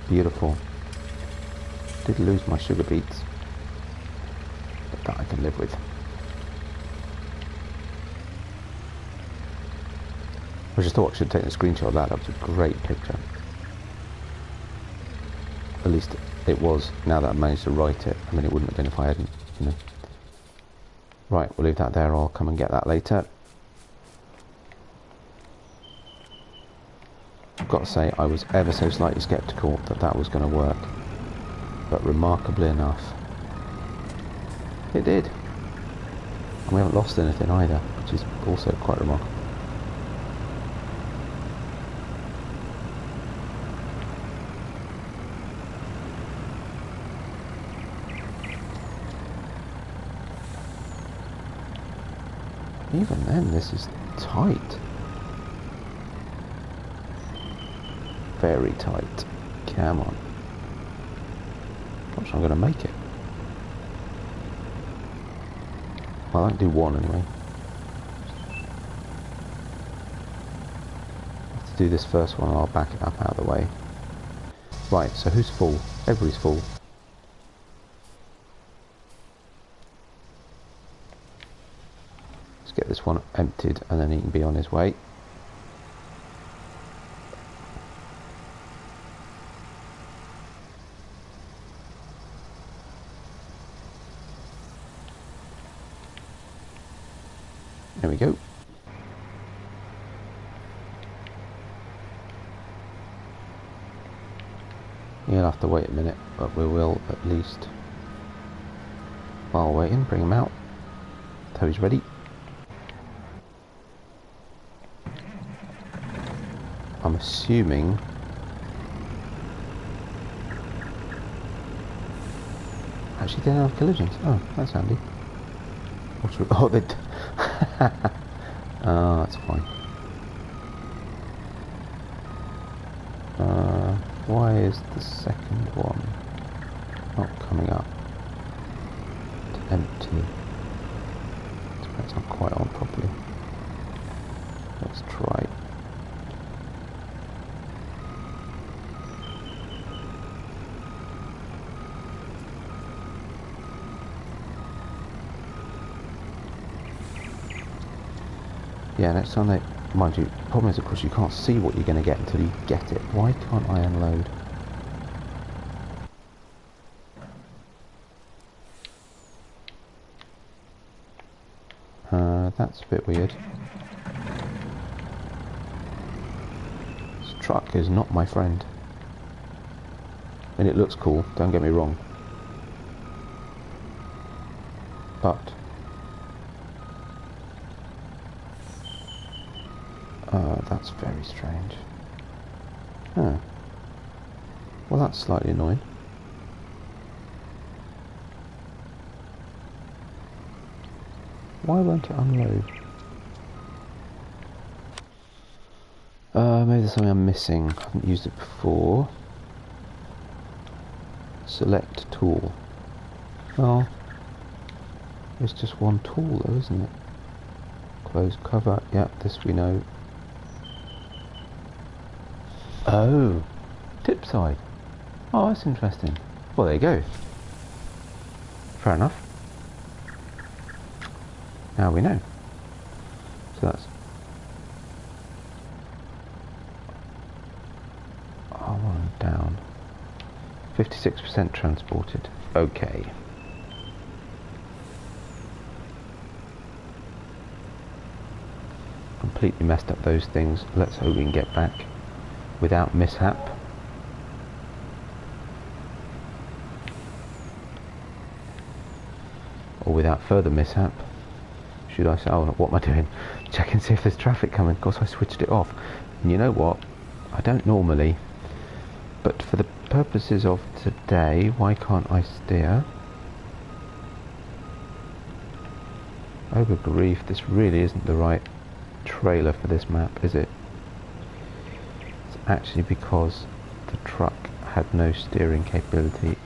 Beautiful. Did lose my sugar beets, but that I can live with. I just thought I should take a screenshot of that. That was a great picture. At least it was, now that I managed to write it. I mean, it wouldn't have been if I hadn't, you know. Right, we'll leave that there. I'll come and get that later. I've got to say, I was ever so slightly sceptical that that was going to work. But remarkably enough, it did. And we haven't lost anything either, which is also quite remarkable. Even then, this is tight. Very tight. Come on. I'm going to make it. Well, I don't do one anyway. I have to do this first one and I'll back it up out of the way. Right, so who's full? Everybody's full. Let's get this one emptied and then he can be on his way. There we go. You'll have to wait a minute, but we will at least, while waiting, bring him out so he's ready. I'm assuming actually they don't have collisions. Oh, that's handy. Oh, they oh, that's fine. Why is the second one not coming up to empty? It's not quite on properly. Let's try. Yeah, next time they, mind you, the problem is of course you can't see what you're going to get until you get it. Why can't I unload? That's a bit weird. This truck is not my friend. And it looks cool, don't get me wrong. But that's very strange. Huh. Well, that's slightly annoying. Why won't it unload? Maybe there's something I'm missing. I haven't used it before. Select tool. Well, it's just one tool though, isn't it? Close cover. Yep, this we know. Oh, tip side. Oh, that's interesting. Well, there you go. Fair enough. Now we know. So that's... R1 down. 56% transported. Okay. Completely messed up those things. Let's hope we can get back without mishap. Or without further mishap. Should I say, oh, what am I doing? Check and see if there's traffic coming. Of course I switched it off. And you know what? I don't normally. But for the purposes of today, why can't I steer? Oh good grief, this really isn't the right trailer for this map, is it? actually because the truck had no steering capability.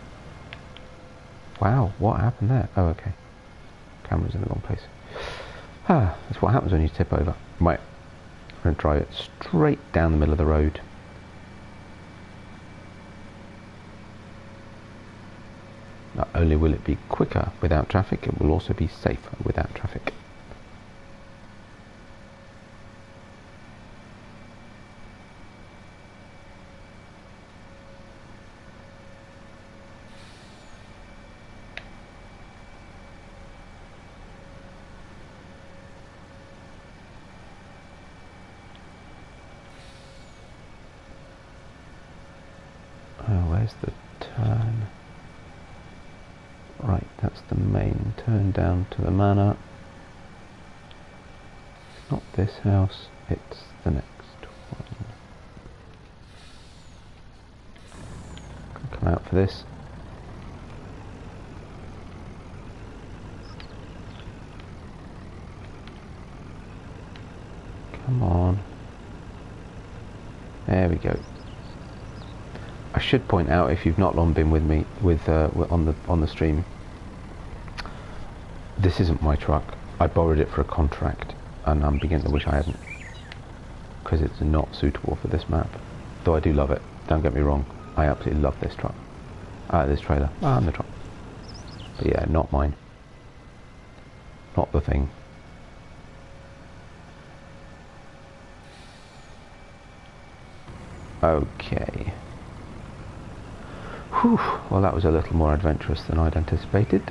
Wow, what happened there? Oh, okay. Camera's in the wrong place. Ah, that's what happens when you tip over. Right, I'm going to drive it straight down the middle of the road. Not only will it be quicker without traffic, it will also be safer without traffic. Oh, where's the turn? Right, that's the main turn down to the manor. It's not this house, it's the next one. Come out for this. Come on. There we go. I should point out, if you've not long been with me on the stream, this isn't my truck. I borrowed it for a contract, and I'm beginning to wish I hadn't, because it's not suitable for this map. Though I do love it. Don't get me wrong. I absolutely love this truck. This trailer. And the truck. But yeah, not mine. Not the thing. Okay. Whew. Well, that was a little more adventurous than I'd anticipated.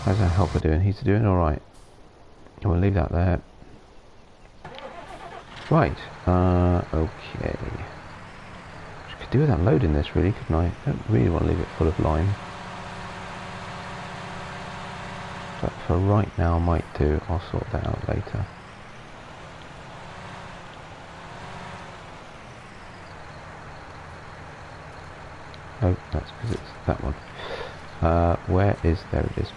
How's our helper doing? He's doing alright. We'll leave that there. Right, okay. I could do with unloading this really, couldn't I? I don't really want to leave it full of lime. But for right now I might do. I'll sort that out later. Oh, that's because it's that one. Where is... there it is.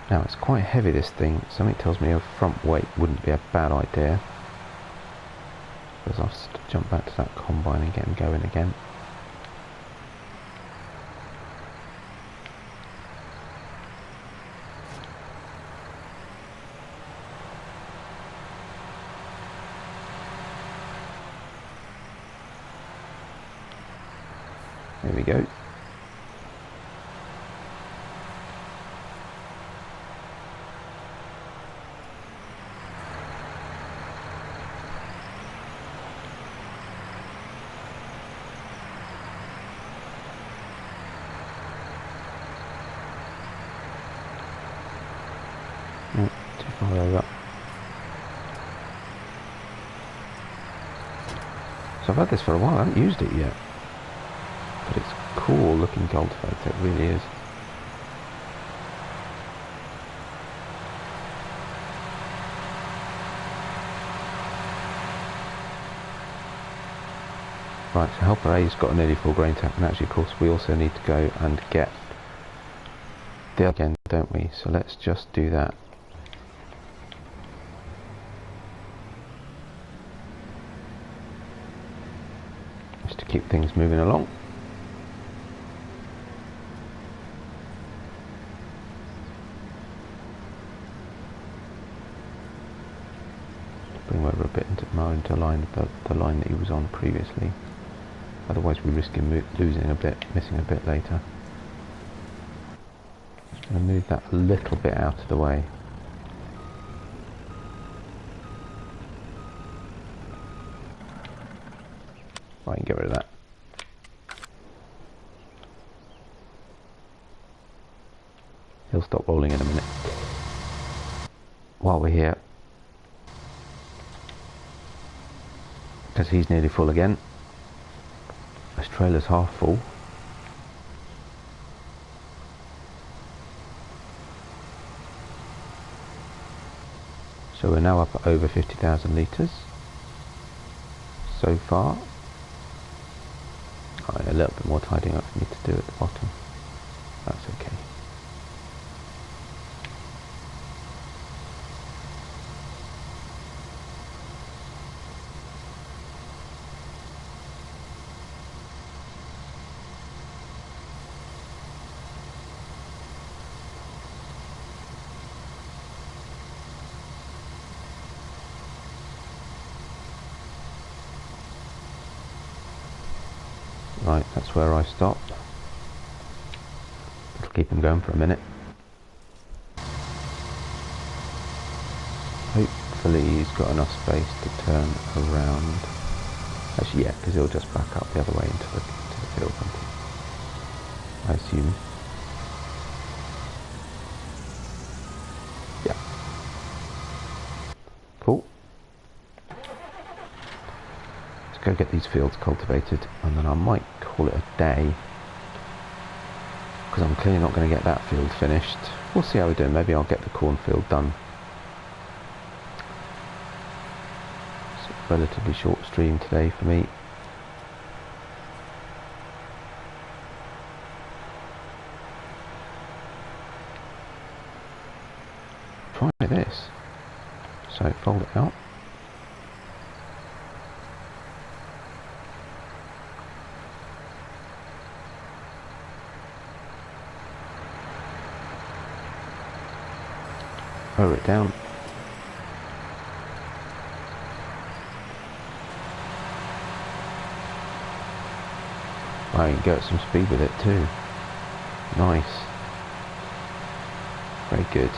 Now it's quite heavy, this thing. Something tells me a front weight wouldn't be a bad idea. Because I'll just jump back to that combine and get him going again. There we go. Too far over. So I've had this for a while, I haven't used it yet. But it's cool looking cultivator, it really is. Right, so helper A's got a nearly full grain tank, and actually of course we also need to go and get the other again, don't we? So let's just do that. Just to keep things moving along. Bring him over a bit into line the line that he was on previously. Otherwise we risk him losing a bit, missing a bit later. Just going to move that a little bit out of the way. Right, get rid of that. He'll stop rolling in a minute. While we're here, because he's nearly full again. This trailer's half full. So we're now up at over 50,000 litres so far. Oh, a little bit more tidying up for me to do at the bottom. That's okay. Right, that's where I stop. It'll keep him going for a minute. Hopefully he's got enough space to turn around. Actually, yeah, because he'll just back up the other way into the field, won't he? I assume. Yeah. Cool. Let's go get these fields cultivated, and then I might call it a day, because I'm clearly not going to get that field finished. We'll see how we're doing. Maybe I'll get the cornfield done. It's a relatively short stream today for me. Try this. So fold it out. Lower it down. Wow, you can go at some speed with it too. Nice. Very good.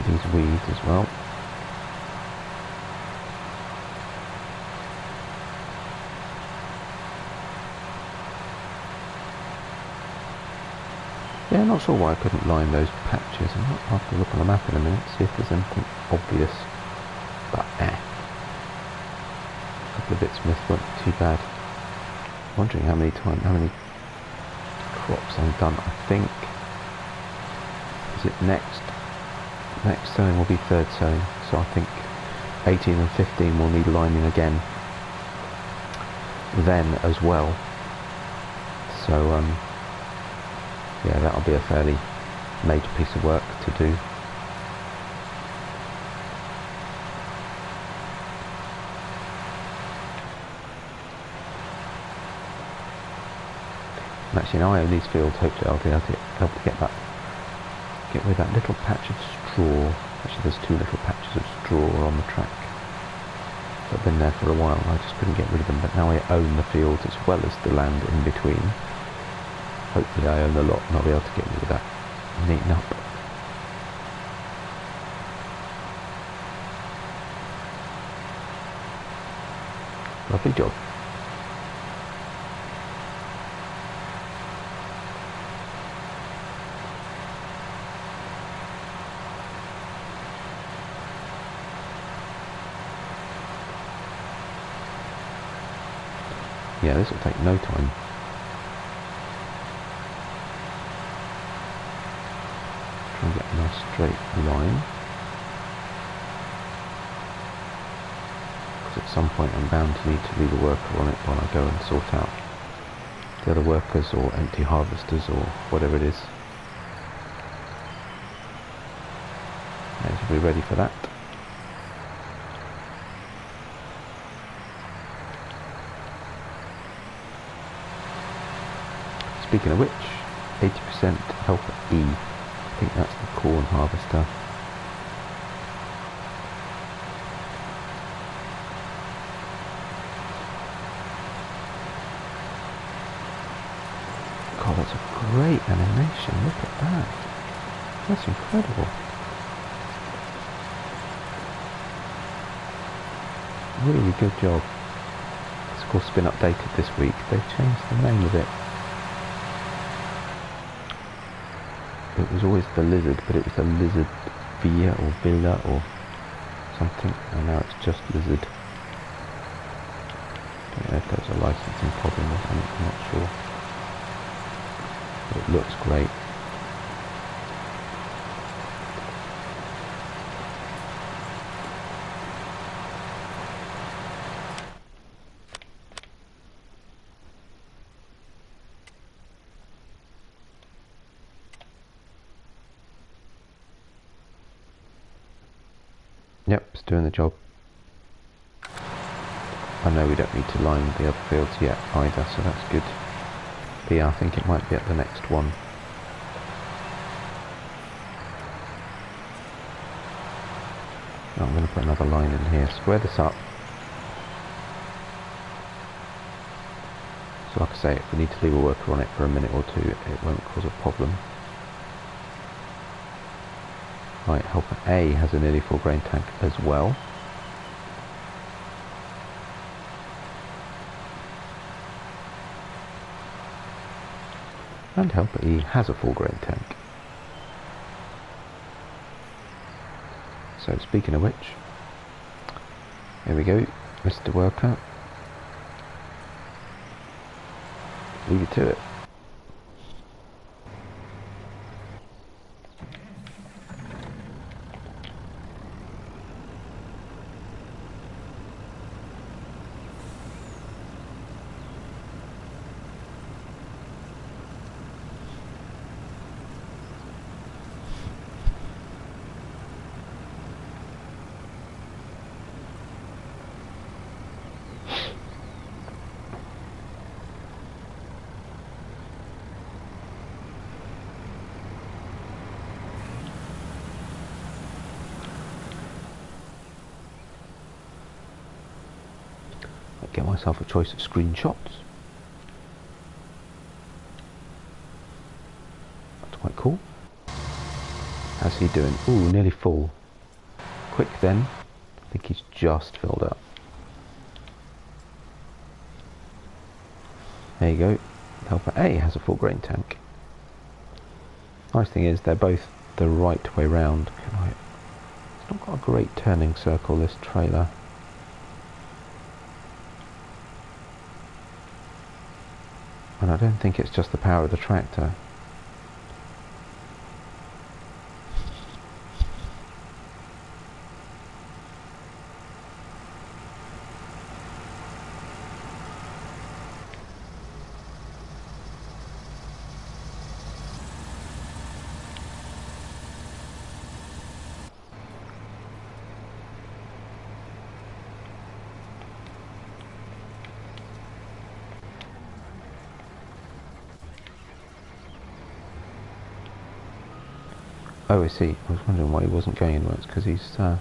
These weeds as well. Yeah, not sure why I couldn't line those patches. I might have to look on the map in a minute, see if there's anything obvious. But a couple of bits missed, weren't too bad. Wondering how many crops I've done. I think, is it next sowing will be third sowing, so I think 18 and 15 will need lining again then as well. So yeah, that'll be a fairly major piece of work to do. And actually now I own these fields, hopefully I'll be able to help to get rid of that little patch of straw. Actually there's two little patches of straw on the track that have been there for a while. I just couldn't get rid of them, but now I own the fields as well as the land in between. Hopefully I own a lot and I'll be able to get rid of that and neaten up. Lovely job. Yeah, this will take no time. Try and get a nice straight line. Because at some point I'm bound to need to leave a worker on it while I go and sort out the other workers or empty harvesters or whatever it is. Yeah, to be ready for that. Speaking of which, 80% help at E. I think that's the corn harvester. God, that's a great animation. Look at that. That's incredible. really good job. It's of course been updated this week. They've changed the name of it. It was always the Lizard, but it was the Lizard Via or Villa or something, and now it's just Lizard. Don't know if there's a licensing problem or something, I'm not sure. But it looks great. Yep, it's doing the job. I know we don't need to line the other fields yet either, so that's good. But yeah, I think it might be at the next one. Oh, I'm going to put another line in here, square this up. So like I say, if we need to leave a worker on it for a minute or two, it won't cause a problem. Right, helper A has a nearly full grain tank as well. And helper E has a full grain tank. So speaking of which, here we go, Mr. Worker. Leave it to it. Get myself a choice of screenshots. That's quite cool. How's he doing? Ooh, nearly full. Quick then. I think he's just filled up. There you go. Helper A has a full grain tank. Nice thing is they're both the right way round. It's not got a great turning circle, this trailer. And I don't think it's just the power of the tractor. Oh, I see. I was wondering why he wasn't going inwards, because he's a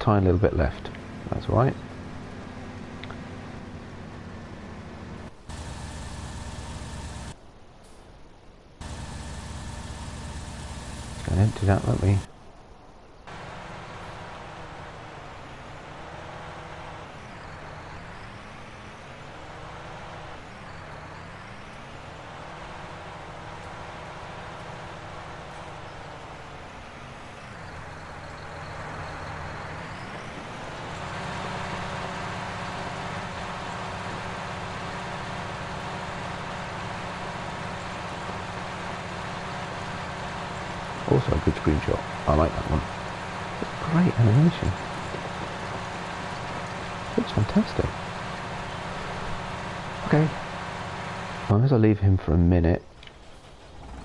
tiny little bit left. That's all right. Gonna empty that, won't we? Also a good screenshot. I like that one. Great animation. Looks fantastic. Okay. I might as well leave him for a minute.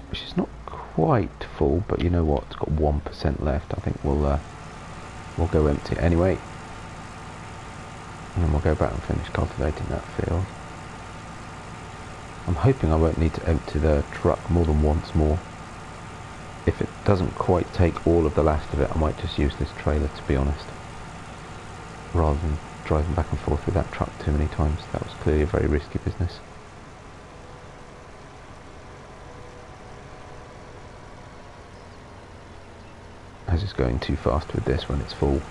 Which is not quite full, but you know what? It's got 1% left. I think we'll go empty anyway. And then we'll go back and finish cultivating that field. I'm hoping I won't need to empty the truck more than once more. If it doesn't quite take all of the last of it, I might just use this trailer, to be honest, rather than driving back and forth with that truck too many times. That was clearly a very risky business. As it's going too fast with this when it's full.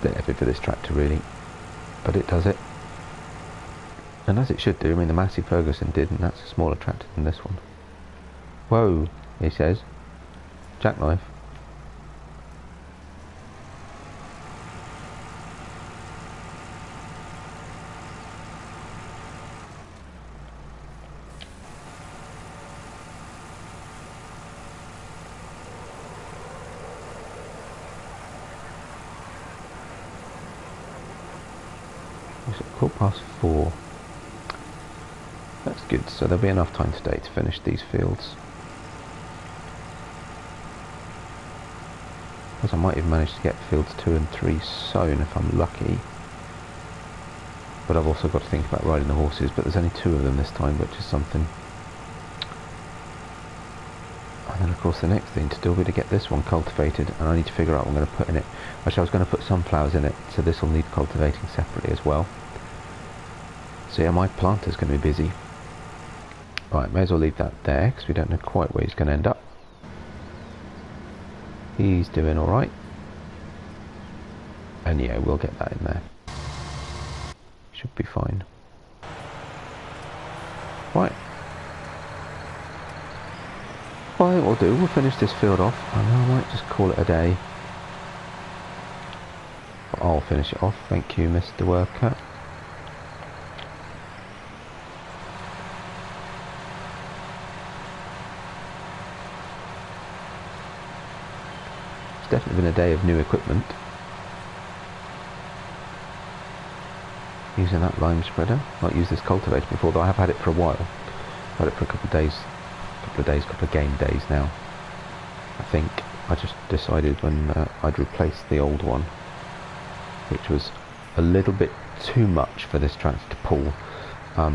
bit heavy for this tractor really, but it does it. And as it should do. I mean, the Massey Ferguson did, and that's a smaller tractor than this one. Whoa, he says. Jackknife. It's 4:15. That's good, so there'll be enough time today to finish these fields. Because I might even manage to get fields 2 and 3 sown if I'm lucky. But I've also got to think about riding the horses, but there's only 2 of them this time, which is something. And then of course the next thing to do will be to get this one cultivated, and I need to figure out what I'm going to put in it. Actually, I was going to put sunflowers in it, so this will need cultivating separately as well. So yeah, my planter's going to be busy. Right, may as well leave that there, because we don't know quite where he's going to end up. He's doing alright. And yeah, we'll get that in there. Should be fine. Right. Well, I think we'll do. We'll finish this field off, and I might just call it a day. But I'll finish it off. Thank you, Mr. Worker. It's definitely been a day of new equipment. Using that lime spreader. Not used this cultivator before, though I have had it for a while. I've had it for a couple of days. Couple of game days now. I think I just decided when I'd replaced the old one, which was a little bit too much for this tractor to pull. I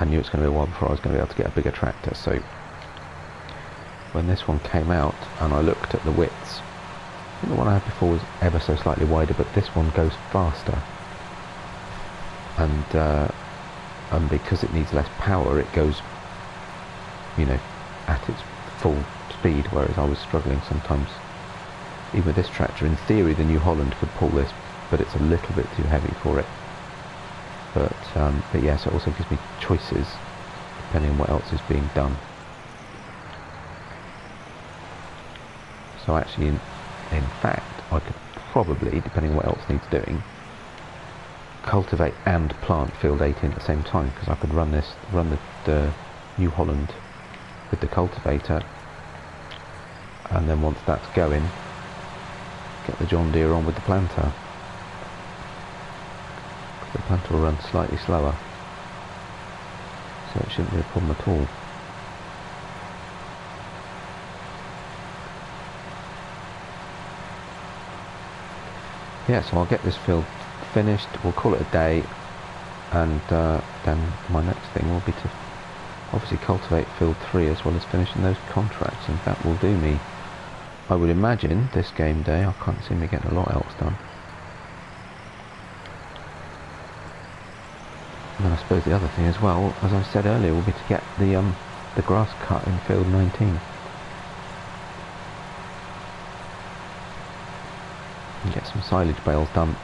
knew it's going to be a while before I was going to be able to get a bigger tractor, so when this one came out and I looked at the widths, I think the one I had before was ever so slightly wider, but this one goes faster, and because it needs less power, it goes, you know, at its full speed, whereas I was struggling sometimes. Even with this tractor, in theory the New Holland could pull this, but it's a little bit too heavy for it. But yes, it also gives me choices depending on what else is being done. So actually, in fact, I could probably, depending on what else needs doing, cultivate and plant field 18 at the same time, because I could run the New Holland with the cultivator, and then once that's going, get the John Deere on with the planter. The planter will run slightly slower, so it shouldn't be a problem at all. Yeah, so I'll get this field finished, we'll call it a day, and then my next thing will be to obviously cultivate field 3 as well as finishing those contracts, and that will do me, I would imagine, this game day. I can't see me getting a lot else done. And then I suppose the other thing as well, as I said earlier, will be to get the grass cut in field 19. And get some silage bales done.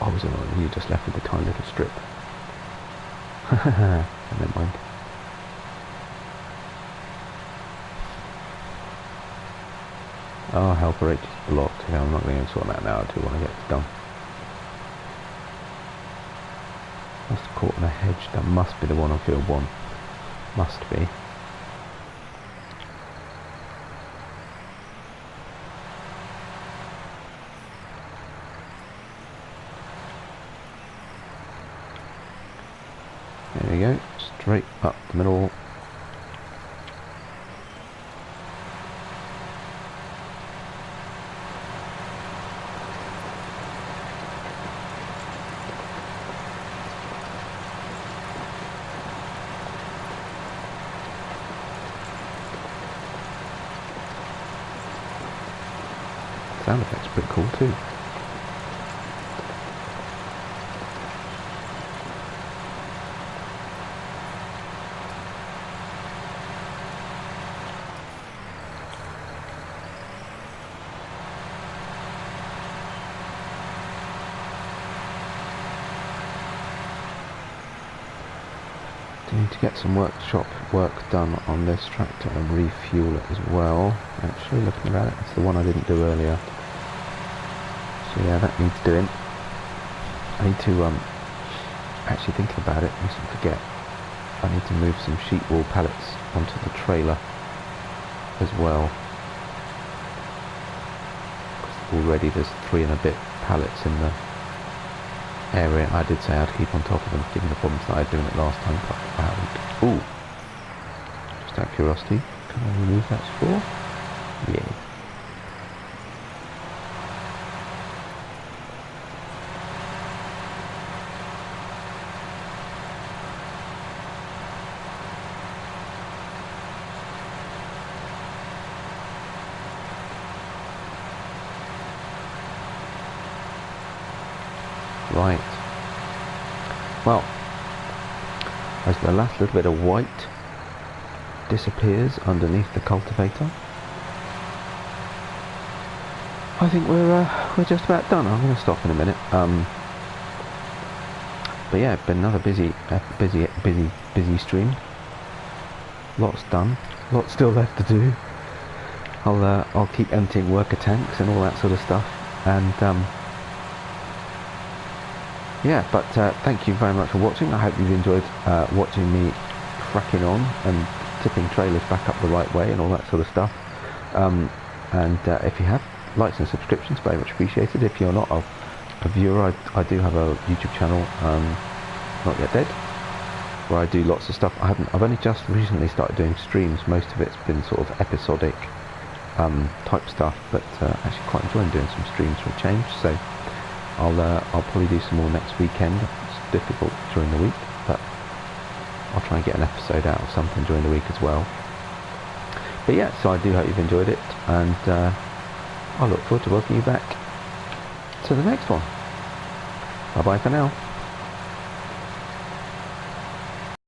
I was annoying, you just left with the tiny little strip. Never mind. Oh, helper H is blocked. Yeah, I'm not going to sort that now until when I get it done. Must have caught in a hedge. That must be the one on field 1. Must be. There you go, straight up the middle. Sound effect's pretty cool too. Need to get some workshop work done on this tractor and refuel it as well. Actually, looking at it, it's the one I didn't do earlier. So yeah, that needs doing. I need to actually thinking about it, I used to forget. I need to move some sheet wall pallets onto the trailer as well. Already there's 3 and a bit pallets in the area. I did say I'd keep on top of them, given the problems that I had doing it last time, but I haven't. Ooh! Just out of curiosity, can I remove that straw? Yeah. Right. Well, as the last little bit of white disappears underneath the cultivator, I think we're just about done. I'm going to stop in a minute. But yeah, been another busy stream. Lots done. Lots still left to do. I'll keep emptying worker tanks and all that sort of stuff. And yeah, but thank you very much for watching. I hope you've enjoyed watching me cracking on and tipping trailers back up the right way and all that sort of stuff. And if you have, likes and subscriptions, very much appreciated. If you're not a viewer, I do have a YouTube channel, Not Yet Dead, where I do lots of stuff. I've only just recently started doing streams. Most of it's been sort of episodic type stuff, but actually quite enjoying doing some streams for a change. So I'll probably do some more next weekend. It's difficult during the week, but I'll try and get an episode out of something during the week as well. But yeah, so I do hope you've enjoyed it, and I look forward to welcoming you back to the next one. Bye bye for now.